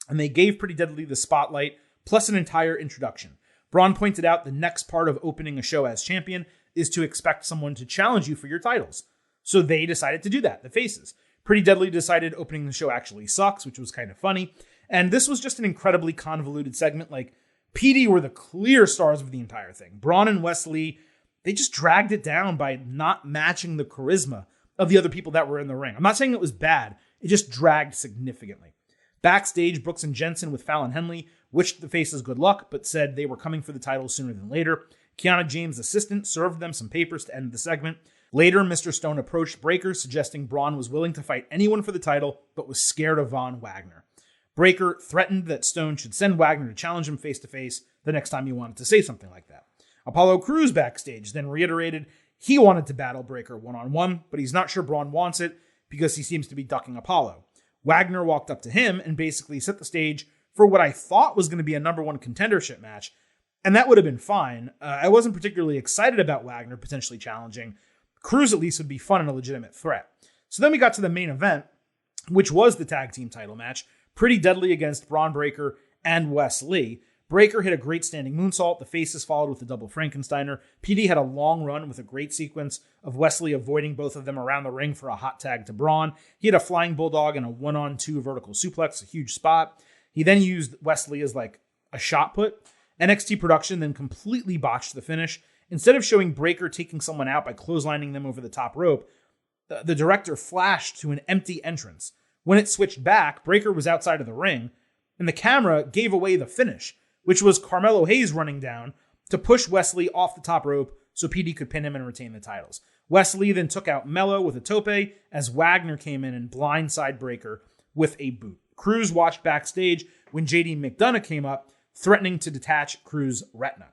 and they gave Pretty Deadly the spotlight, plus an entire introduction. Bron pointed out the next part of opening a show as champion is to expect someone to challenge you for your titles. So they decided to do that, the faces. Pretty Deadly decided opening the show actually sucks, which was kind of funny. And this was just an incredibly convoluted segment. Like, PD were the clear stars of the entire thing. Bron and Wesley, they just dragged it down by not matching the charisma of the other people that were in the ring. I'm not saying it was bad. It just dragged significantly. Backstage, Brooks and Jensen with Fallon Henley wished the faces good luck, but said they were coming for the titles sooner than later. Kiana James' assistant served them some papers to end the segment. Later, Mr. Stone approached Breakker, suggesting Bron was willing to fight anyone for the title, but was scared of Von Wagner. Breakker threatened that Stone should send Wagner to challenge him face-to-face the next time he wanted to say something like that. Apollo Crews backstage then reiterated he wanted to battle Breakker one-on-one, but he's not sure Bron wants it because he seems to be ducking Apollo. Wagner walked up to him and basically set the stage for what I thought was going to be a number 1 contendership match, and that would have been fine. I wasn't particularly excited about Wagner potentially challenging. Crews at least would be fun and a legitimate threat. So then we got to the main event, which was the tag team title match. Pretty Deadly against Bron Breakker and Wes Lee. Breakker hit a great standing moonsault. The faces followed with a double Frankensteiner. PD had a long run with a great sequence of Wesley avoiding both of them around the ring for a hot tag to Bron. He had a flying bulldog and a 1-on-2 vertical suplex, a huge spot. He then used Wesley as like a shot put. NXT production then completely botched the finish. Instead of showing Breakker taking someone out by clotheslining them over the top rope, the director flashed to an empty entrance. When it switched back, Breakker was outside of the ring, and the camera gave away the finish, which was Carmelo Hayes running down to push Wesley off the top rope so PD could pin him and retain the titles. Wesley then took out Mello with a tope as Wagner came in and blindside Breakker with a boot. Crews watched backstage when JD McDonough came up, threatening to detach Crews' retina.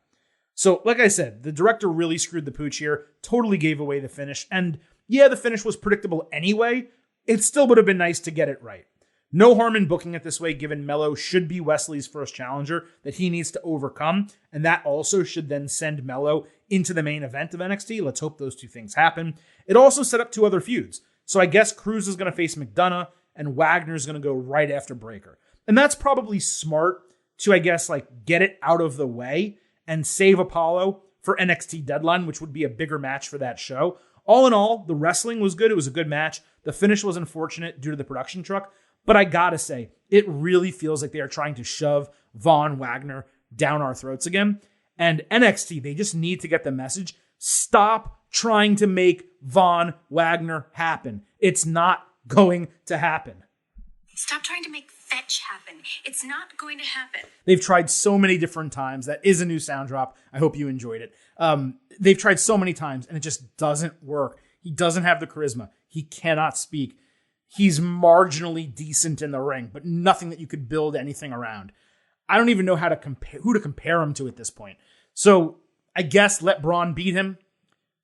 So, like I said, the director really screwed the pooch here, totally gave away the finish, and yeah, the finish was predictable anyway. It still would have been nice to get it right. No harm in booking it this way, given Mello should be Wesley's first challenger that he needs to overcome, and that also should then send Mello into the main event of NXT. Let's hope those two things happen. It also set up 2 other feuds. So I guess Crews is going to face McDonough, and Wagner's going to go right after Breakker. And that's probably smart to, I guess, like get it out of the way and save Apollo for NXT Deadline, which would be a bigger match for that show. All in all, the wrestling was good. It was a good match. The finish was unfortunate due to the production truck. But I gotta say, it really feels like they are trying to shove Von Wagner down our throats again. And NXT, they just need to get the message. Stop trying to make Von Wagner happen. It's not going to happen. Stop trying to make fetch happen. It's not going to happen. They've tried so many different times. That is a new sound drop. I hope you enjoyed it. They've tried so many times, and it just doesn't work. He doesn't have the charisma. He cannot speak. He's marginally decent in the ring, but nothing that you could build anything around. I don't even know who to compare him to at this point. So I guess let Bron beat him,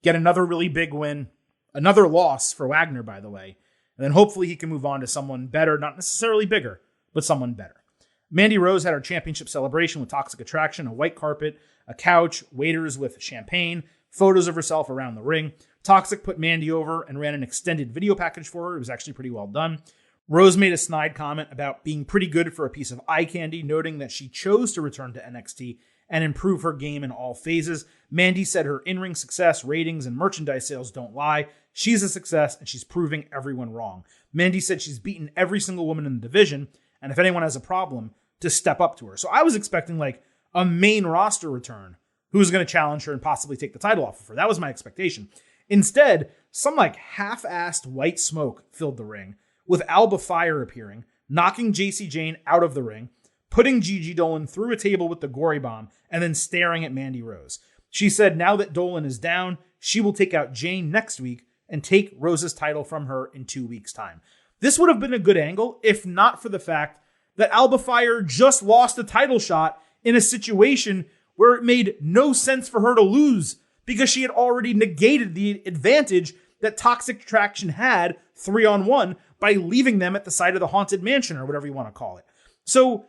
get another really big win, another loss for Wagner, by the way, and then hopefully he can move on to someone better, not necessarily bigger, but someone better. Mandy Rose had her championship celebration with Toxic Attraction, a white carpet, a couch, waiters with champagne, photos of herself around the ring. Toxic put Mandy over and ran an extended video package for her. It was actually pretty well done. Rose made a snide comment about being pretty good for a piece of eye candy, noting that she chose to return to NXT and improve her game in all phases. Mandy said her in-ring success, ratings, and merchandise sales don't lie. She's a success, and she's proving everyone wrong. Mandy said she's beaten every single woman in the division, and if anyone has a problem, to step up to her. So I was expecting like a main roster return who was going to challenge her and possibly take the title off of her. That was my expectation. Instead, some like half-assed white smoke filled the ring, with Alba Fire appearing, knocking JC Jane out of the ring, putting Gigi Dolan through a table with the Gory Bomb, and then staring at Mandy Rose. She said now that Dolan is down, she will take out Jane next week and take Rose's title from her in 2 weeks' time. This would have been a good angle if not for the fact that Alba Fire just lost a title shot in a situation where it made no sense for her to lose because she had already negated the advantage that Toxic Attraction had 3-on-1 by leaving them at the side of the Haunted Mansion or whatever you want to call it. So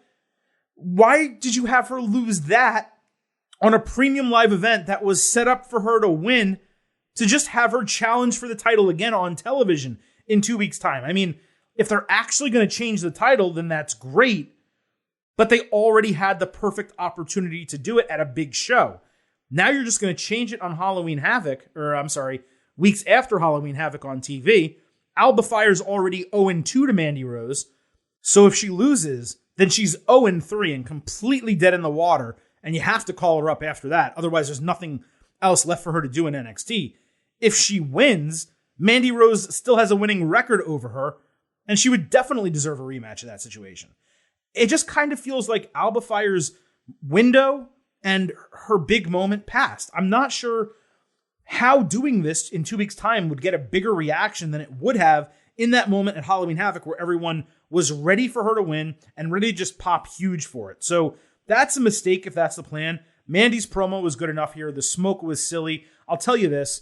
why did you have her lose that on a premium live event that was set up for her to win, to just have her challenge for the title again on television in 2 weeks' time? I mean, if they're actually going to change the title, then that's great. But they already had the perfect opportunity to do it at a big show. Now you're just going to change it on Halloween Havoc, weeks after Halloween Havoc on TV. Alba Fire's already 0-2 to Mandy Rose. So if she loses, then she's 0-3 and completely dead in the water. And you have to call her up after that. Otherwise, there's nothing else left for her to do in NXT. If she wins, Mandy Rose still has a winning record over her, and she would definitely deserve a rematch in that situation. It just kind of feels like Alba Fire's window and her big moment passed. I'm not sure how doing this in 2 weeks' time would get a bigger reaction than it would have in that moment at Halloween Havoc, where everyone was ready for her to win and ready to just pop huge for it. So that's a mistake if that's the plan. Mandy's promo was good enough here. The smoke was silly. I'll tell you this.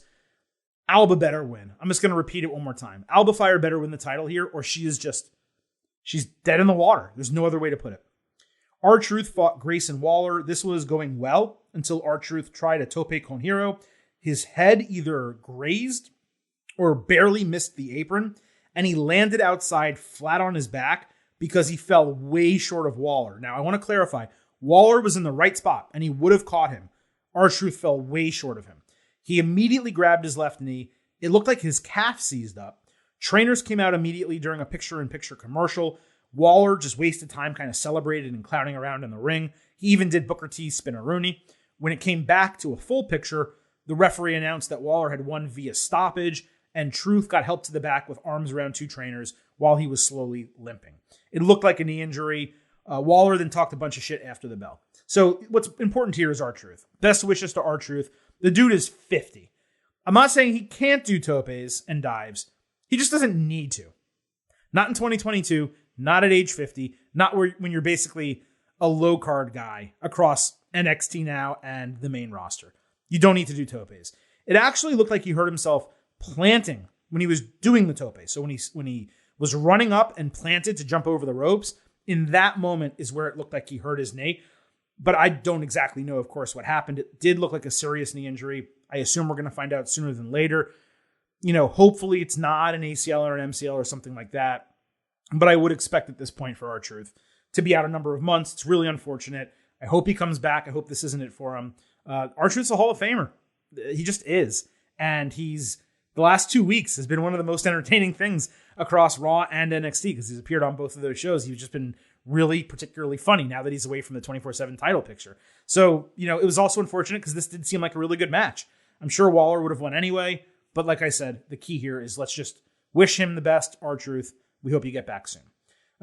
Alba better win. I'm just going to repeat it one more time. Alba Fire better win the title here, or she's dead in the water. There's no other way to put it. R-Truth fought Grayson Waller. This was going well until R-Truth tried a tope con hero. His head either grazed or barely missed the apron, and he landed outside flat on his back because he fell way short of Waller. Now, I want to clarify. Waller was in the right spot, and he would have caught him. R-Truth fell way short of him. He immediately grabbed his left knee. It looked like his calf seized up. Trainers came out immediately during a picture-in-picture commercial. Waller just wasted time kind of celebrated and clowning around in the ring. He even did Booker T's Spinaroonie. When it came back to a full picture, the referee announced that Waller had won via stoppage, and Truth got helped to the back with arms around two trainers while he was slowly limping. It looked like a knee injury. Waller then talked a bunch of shit after the bell. So what's important here is R-Truth. Best wishes to R-Truth. The dude is 50. I'm not saying he can't do topes and dives. He just doesn't need to. Not in 2022, not at age 50, not when you're basically a low card guy across NXT now and the main roster. You don't need to do topes. It actually looked like he hurt himself planting when he was doing the tope. So when he was running up and planted to jump over the ropes, in that moment is where it looked like he hurt his knee. But I don't exactly know, of course, what happened. It did look like a serious knee injury. I assume we're going to find out sooner than later. Hopefully it's not an ACL or an MCL or something like that. But I would expect at this point for R-Truth to be out a number of months. It's really unfortunate. I hope he comes back. I hope this isn't it for him. R-Truth's a Hall of Famer. He just is. And the last 2 weeks has been one of the most entertaining things across Raw and NXT because he's appeared on both of those shows. He's just been really particularly funny now that he's away from the 24/7 title picture. So, it was also unfortunate because this did seem like a really good match. I'm sure Waller would have won anyway. But like I said, the key here is let's just wish him the best, R-Truth. We hope you get back soon.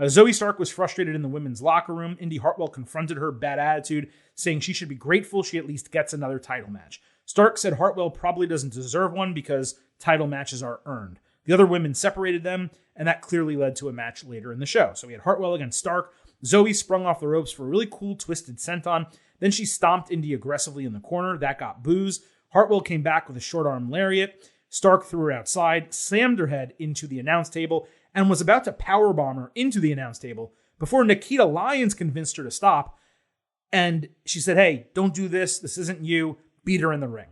Zoe Stark was frustrated in the women's locker room. Indy Hartwell confronted her bad attitude, saying she should be grateful she at least gets another title match. Stark said Hartwell probably doesn't deserve one because title matches are earned. The other women separated them, and that clearly led to a match later in the show. So we had Hartwell against Stark. Zoe sprung off the ropes for a really cool twisted senton. Then she stomped Indy aggressively in the corner. That got boos. Hartwell came back with a short arm lariat. Stark threw her outside, slammed her head into the announce table, and was about to powerbomb her into the announce table before Nikita Lyons convinced her to stop. And she said, hey, don't do this. This isn't you. Beat her in the ring.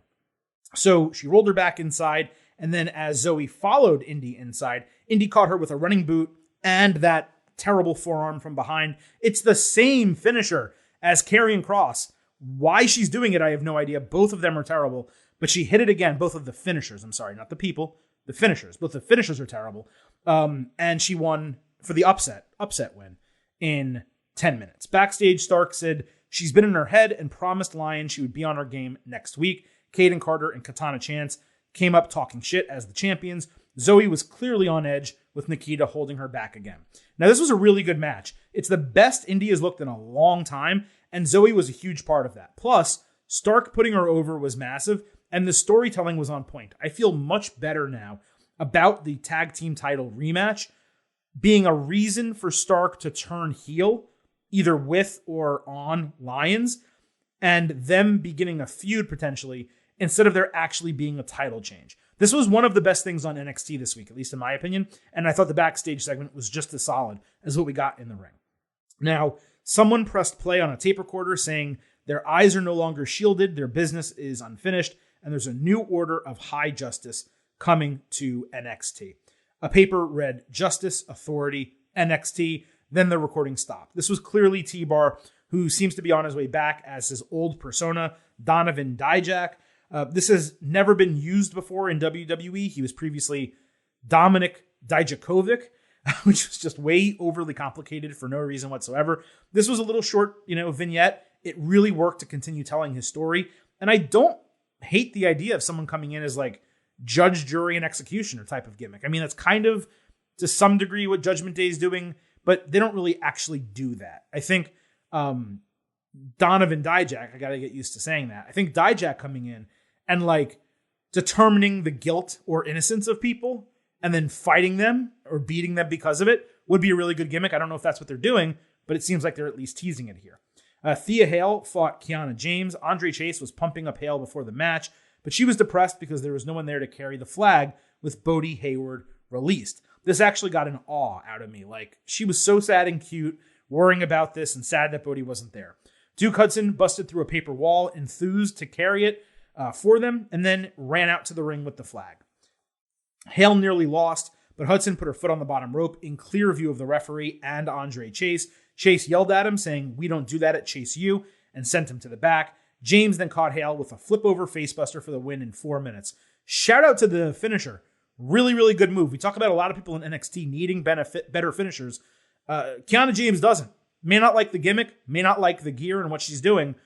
So she rolled her back inside And then as Zoe followed Indy inside, Indy caught her with a running boot and that terrible forearm from behind. It's the same finisher as Karrion Kross. Why she's doing it, I have no idea. Both of them are terrible, but she hit it again. Both of the finishers, I'm sorry, not the people, the finishers. Both the finishers are terrible. And she won for the upset win in 10 minutes. Backstage, Stark said she's been in her head and promised Lyon she would be on her game next week. Kaden Carter and Katana Chance came up talking shit as the champions. Zoe was clearly on edge with Nikita holding her back again. Now, this was a really good match. It's the best Indy has looked in a long time, and Zoe was a huge part of that. Plus, Stark putting her over was massive, and the storytelling was on point. I feel much better now about the tag team title rematch being a reason for Stark to turn heel, either with or on Lions, and them beginning a feud potentially, instead of there actually being a title change. This was one of the best things on NXT this week, at least in my opinion, and I thought the backstage segment was just as solid as what we got in the ring. Now, someone pressed play on a tape recorder saying their eyes are no longer shielded, their business is unfinished, and there's a new order of high justice coming to NXT. A paper read Justice, Authority, NXT, then the recording stopped. This was clearly T-Bar, who seems to be on his way back as his old persona, Donovan Dijak. This has never been used before in WWE. He was previously Dominic Dijakovic, which was just way overly complicated for no reason whatsoever. This was a little short, vignette. It really worked to continue telling his story. And I don't hate the idea of someone coming in as like judge, jury, and executioner type of gimmick. I mean, that's kind of to some degree what Judgment Day is doing, but they don't really actually do that. I think Donovan Dijak, I got to get used to saying that. I think Dijak coming in and like determining the guilt or innocence of people and then fighting them or beating them because of it would be a really good gimmick. I don't know if that's what they're doing, but it seems like they're at least teasing it here. Thea Hale fought Kiana James. Andre Chase was pumping up Hale before the match, but she was depressed because there was no one there to carry the flag with Bodhi Hayward released. This actually got an awe out of me. Like, she was so sad and cute, worrying about this and sad that Bodhi wasn't there. Duke Hudson busted through a paper wall, enthused to carry it for them, and then ran out to the ring with the flag. Hale nearly lost, but Hudson put her foot on the bottom rope in clear view of the referee and Andre Chase. Chase yelled at him, saying, "We don't do that at Chase U," and sent him to the back. James then caught Hale with a flip-over facebuster for the win in 4 minutes. Shout out to the finisher. Really, really good move. We talk about a lot of people in NXT needing better finishers. Kiana James doesn't. May not like the gimmick, may not like the gear and what she's doing.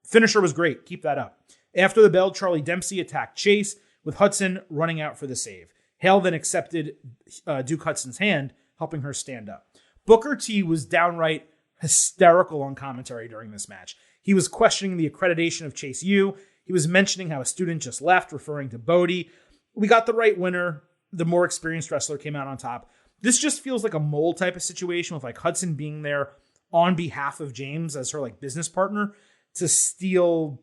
Finisher was great. Keep that up. After the bell, Charlie Dempsey attacked Chase, with Hudson running out for the save. Hale then accepted Duke Hudson's hand, helping her stand up. Booker T was downright hysterical on commentary during this match. He was questioning the accreditation of Chase U. He was mentioning how a student just left, referring to Bodhi. We got the right winner. The more experienced wrestler came out on top. This just feels like a mole type of situation with like Hudson being there on behalf of James as her like business partner to steal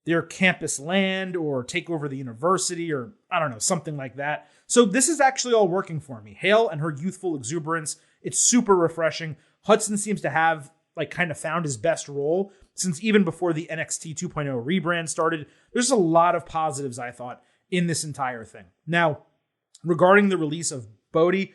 their campus land or take over the university or I don't know, something like that. So this is actually all working for me. Hale and her youthful exuberance, it's super refreshing. Hudson seems to have like kind of found his best role since even before the NXT 2.0 rebrand started. There's a lot of positives, I thought, in this entire thing. Now, regarding the release of Bodhi,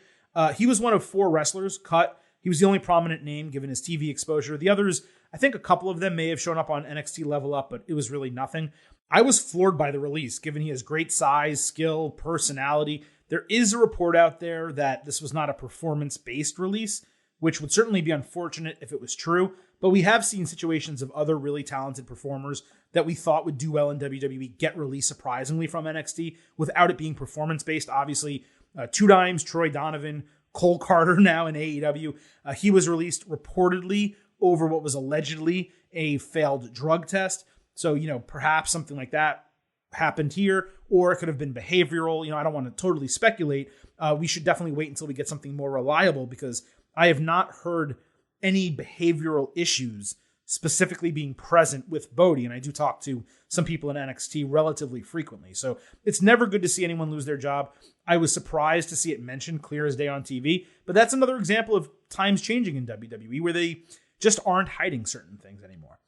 he was one of 4 wrestlers cut. He was the only prominent name given his TV exposure. The others, I think a couple of them may have shown up on NXT Level Up, but it was really nothing. I was floored by the release, given he has great size, skill, personality. There is a report out there that this was not a performance-based release, which would certainly be unfortunate if it was true. But we have seen situations of other really talented performers that we thought would do well in WWE get released surprisingly from NXT without it being performance-based. Obviously, 2 Dimes, Troy Donovan, Cole Carter now in AEW. He was released reportedly over what was allegedly a failed drug test. So, perhaps something like that happened here, or it could have been behavioral. I don't want to totally speculate. We should definitely wait until we get something more reliable because I have not heard any behavioral issues specifically being present with Bodhi. And I do talk to some people in NXT relatively frequently. So it's never good to see anyone lose their job. I was surprised to see it mentioned clear as day on TV, but that's another example of times changing in WWE where they just aren't hiding certain things anymore.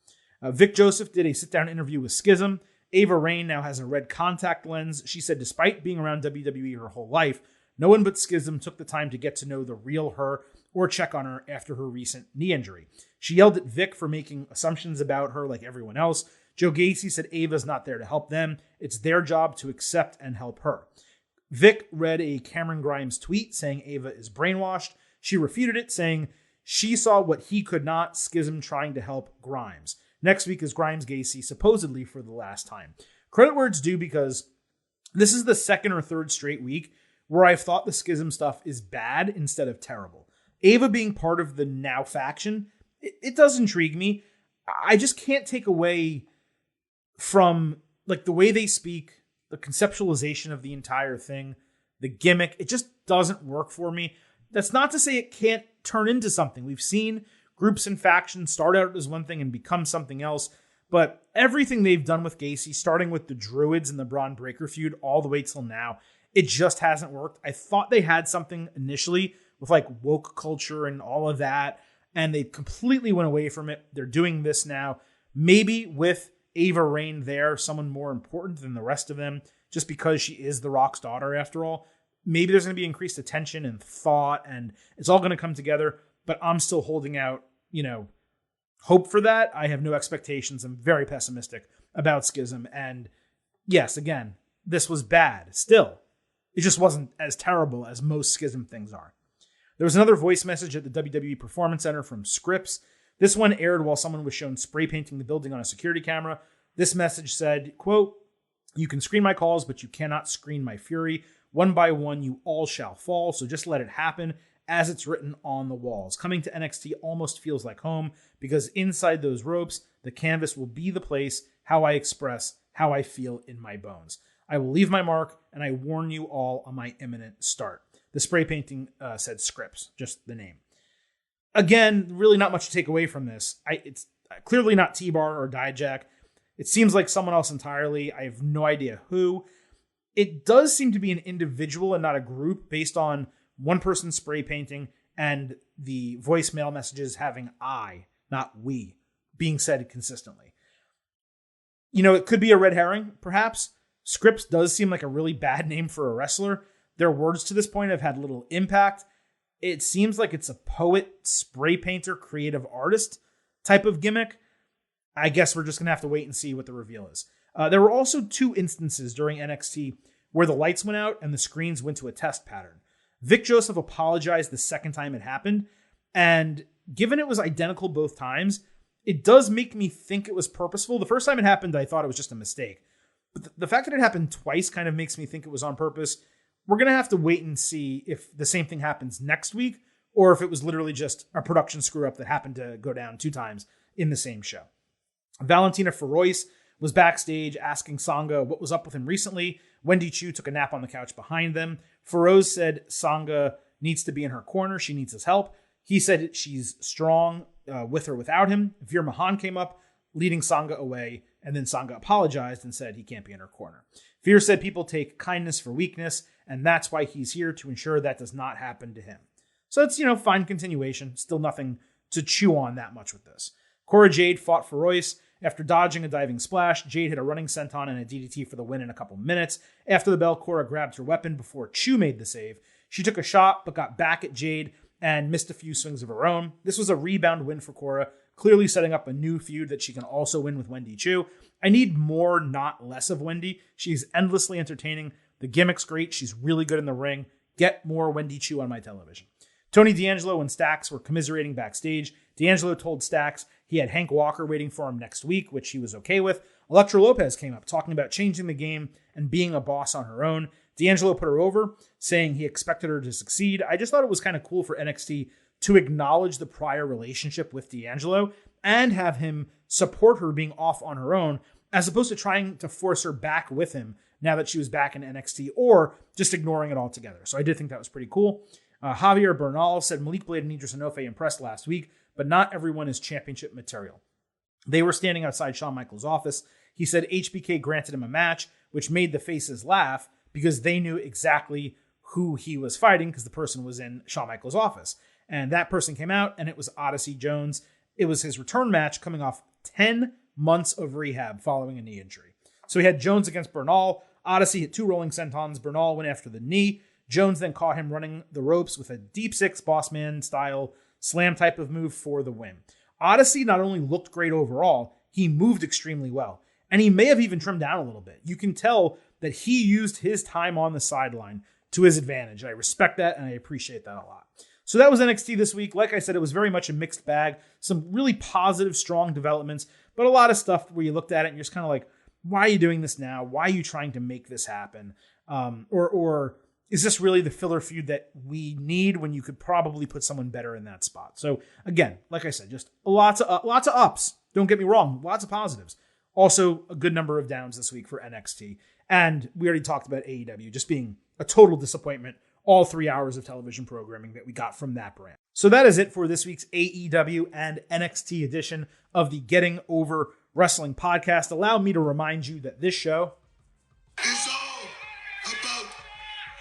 Vic Joseph did a sit-down interview with Schism. Ava Raine now has a red contact lens. She said despite being around WWE her whole life, no one but Schism took the time to get to know the real her or check on her after her recent knee injury. She yelled at Vic for making assumptions about her like everyone else. Joe Gacy said Ava's not there to help them. It's their job to accept and help her. Vic read a Cameron Grimes tweet saying Ava is brainwashed. She refuted it, saying she saw what he could not, Schism trying to help Grimes. Next week is Grimes Gacy, supposedly for the last time. Credit where it's due, because this is the second or third straight week where I've thought the Schism stuff is bad instead of terrible. Ava being part of the Now faction, it does intrigue me. I just can't take away from like the way they speak, the conceptualization of the entire thing, the gimmick. It just doesn't work for me. That's not to say it can't turn into something. We've seen groups and factions start out as one thing and become something else. But everything they've done with Gacy, starting with the Druids and the Bron Breakker feud all the way till now, it just hasn't worked. I thought they had something initially with like woke culture and all of that, and they completely went away from it. They're doing this now, maybe with Ava Raine there, someone more important than the rest of them, just because she is The Rock's daughter after all. Maybe there's going to be increased attention and thought, and it's all going to come together. But I'm still holding out, hope for that. I have no expectations. I'm very pessimistic about Schism. And yes, again, this was bad. Still, it just wasn't as terrible as most Schism things are. There was another voice message at the WWE Performance Center from Scripps. This one aired while someone was shown spray painting the building on a security camera. This message said, quote, "You can screen my calls, but you cannot screen my fury. One by one, you all shall fall. So just let it happen as it's written on the walls. Coming to NXT almost feels like home because inside those ropes, the canvas will be the place how I express how I feel in my bones. I will leave my mark, and I warn you all on my imminent start." The spray painting said Scripps, just the name. Again, really not much to take away from this. It's clearly not T-Bar or Dijak. It seems like someone else entirely. I have no idea who. It does seem to be an individual and not a group based on one person spray painting and the voicemail messages having I, not we, being said consistently. It could be a red herring, perhaps. Scripps does seem like a really bad name for a wrestler. Their words to this point have had little impact. It seems like it's a poet, spray painter, creative artist type of gimmick. I guess we're just going to have to wait and see what the reveal is. There were also 2 instances during NXT where the lights went out and the screens went to a test pattern. Vic Joseph apologized the second time it happened, and given it was identical both times, it does make me think it was purposeful. The first time it happened, I thought it was just a mistake. But the fact that it happened twice kind of makes me think it was on purpose. We're going to have to wait and see if the same thing happens next week, or if it was literally just a production screw-up that happened to go down 2 times in the same show. Valentina Feroz was backstage asking Sangha what was up with him recently. Wendy Chu took a nap on the couch behind them. Feroz said Sangha needs to be in her corner. She needs his help. He said she's strong with or without him. Veer Mahan came up, leading Sangha away, and then Sangha apologized and said he can't be in her corner. Veer said people take kindness for weakness, and that's why he's here to ensure that does not happen to him. So it's, fine continuation. Still nothing to chew on that much with this. Cora Jade fought Feroz. After dodging a diving splash, Jade hit a running senton and a DDT for the win in a couple minutes. After the bell, Cora grabbed her weapon before Chu made the save. She took a shot, but got back at Jade and missed a few swings of her own. This was a rebound win for Cora, clearly setting up a new feud that she can also win with Wendy Chu. I need more, not less of Wendy. She's endlessly entertaining. The gimmick's great. She's really good in the ring. Get more Wendy Chu on my television. Tony D'Angelo and Stax were commiserating backstage. D'Angelo told Stax he had Hank Walker waiting for him next week, which he was okay with. Elektra Lopez came up talking about changing the game and being a boss on her own. D'Angelo put her over, saying he expected her to succeed. I just thought it was kind of cool for NXT to acknowledge the prior relationship with D'Angelo and have him support her being off on her own, as opposed to trying to force her back with him now that she was back in NXT, or just ignoring it altogether. So I did think that was pretty cool. Javier Bernal said Malik Blade and Idris Enofe impressed last week, but not everyone is championship material. They were standing outside Shawn Michaels' office. He said HBK granted him a match, which made the faces laugh because they knew exactly who he was fighting because the person was in Shawn Michaels' office. And that person came out, and it was Odyssey Jones. It was his return match coming off 10 months of rehab following a knee injury. So we had Jones against Bernal. Odyssey hit 2 rolling sentons. Bernal went after the knee. Jones then caught him running the ropes with a deep 6 bossman style slam type of move for the win. Odyssey not only looked great overall, he moved extremely well. And he may have even trimmed down a little bit. You can tell that he used his time on the sideline to his advantage. I respect that and I appreciate that a lot. So that was NXT this week. Like I said, it was very much a mixed bag. Some really positive, strong developments, but a lot of stuff where you looked at it and you're just kind of like, why are you doing this now? Why are you trying to make this happen? Or is this really the filler feud that we need when you could probably put someone better in that spot? So again, like I said, just lots of ups. Don't get me wrong, lots of positives. Also, a good number of downs this week for NXT. And we already talked about AEW just being a total disappointment. All 3 hours of television programming that we got from that brand. So that is it for this week's AEW and NXT edition of the Getting Over Wrestling podcast. Allow me to remind you that this show is all about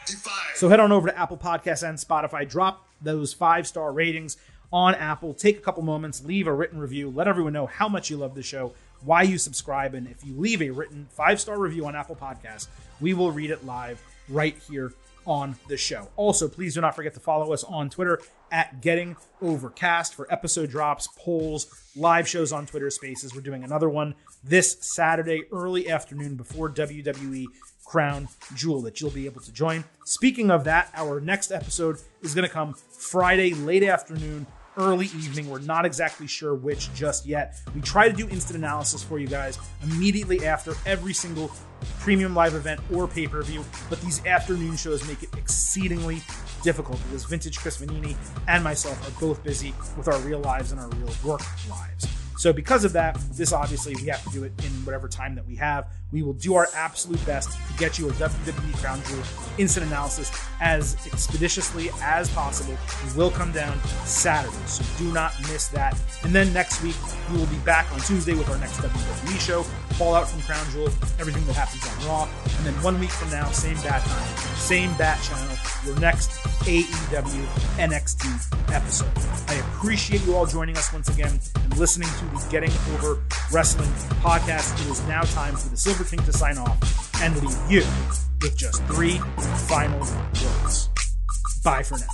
Defy. So head on over to Apple Podcasts and Spotify. Drop those 5-star ratings on Apple. Take a couple moments, leave a written review. Let everyone know how much you love the show, why you subscribe, and if you leave a written 5-star review on Apple Podcasts, we will read it live right here on the show. Also, please do not forget to follow us on Twitter at Getting Overcast for episode drops, polls, live shows on Twitter Spaces. We're doing another one this Saturday, early afternoon before WWE Crown Jewel that you'll be able to join. Speaking of that, our next episode is going to come Friday, late afternoon, early evening. We're not exactly sure which just yet. We try to do instant analysis for you guys immediately after every single premium live event or pay-per-view, but these afternoon shows make it exceedingly difficult because Vintage Chris Vanini and myself are both busy with our real lives and our real work lives. So because of that, this obviously we have to do it in whatever time that we have. We will do our absolute best to get you a WWE Crown Jewel instant analysis as expeditiously as possible. It will come down Saturday, so do not miss that. And then next week, we will be back on Tuesday with our next WWE show, Fallout from Crown Jewel, everything that happens on Raw. And then 1 week from now, same bat time, same bat channel, your next AEW NXT episode. I appreciate you all joining us once again and listening to the Getting Over Wrestling podcast. It is now time for the Silver King to sign off and leave you with just 3 final words. Bye for now.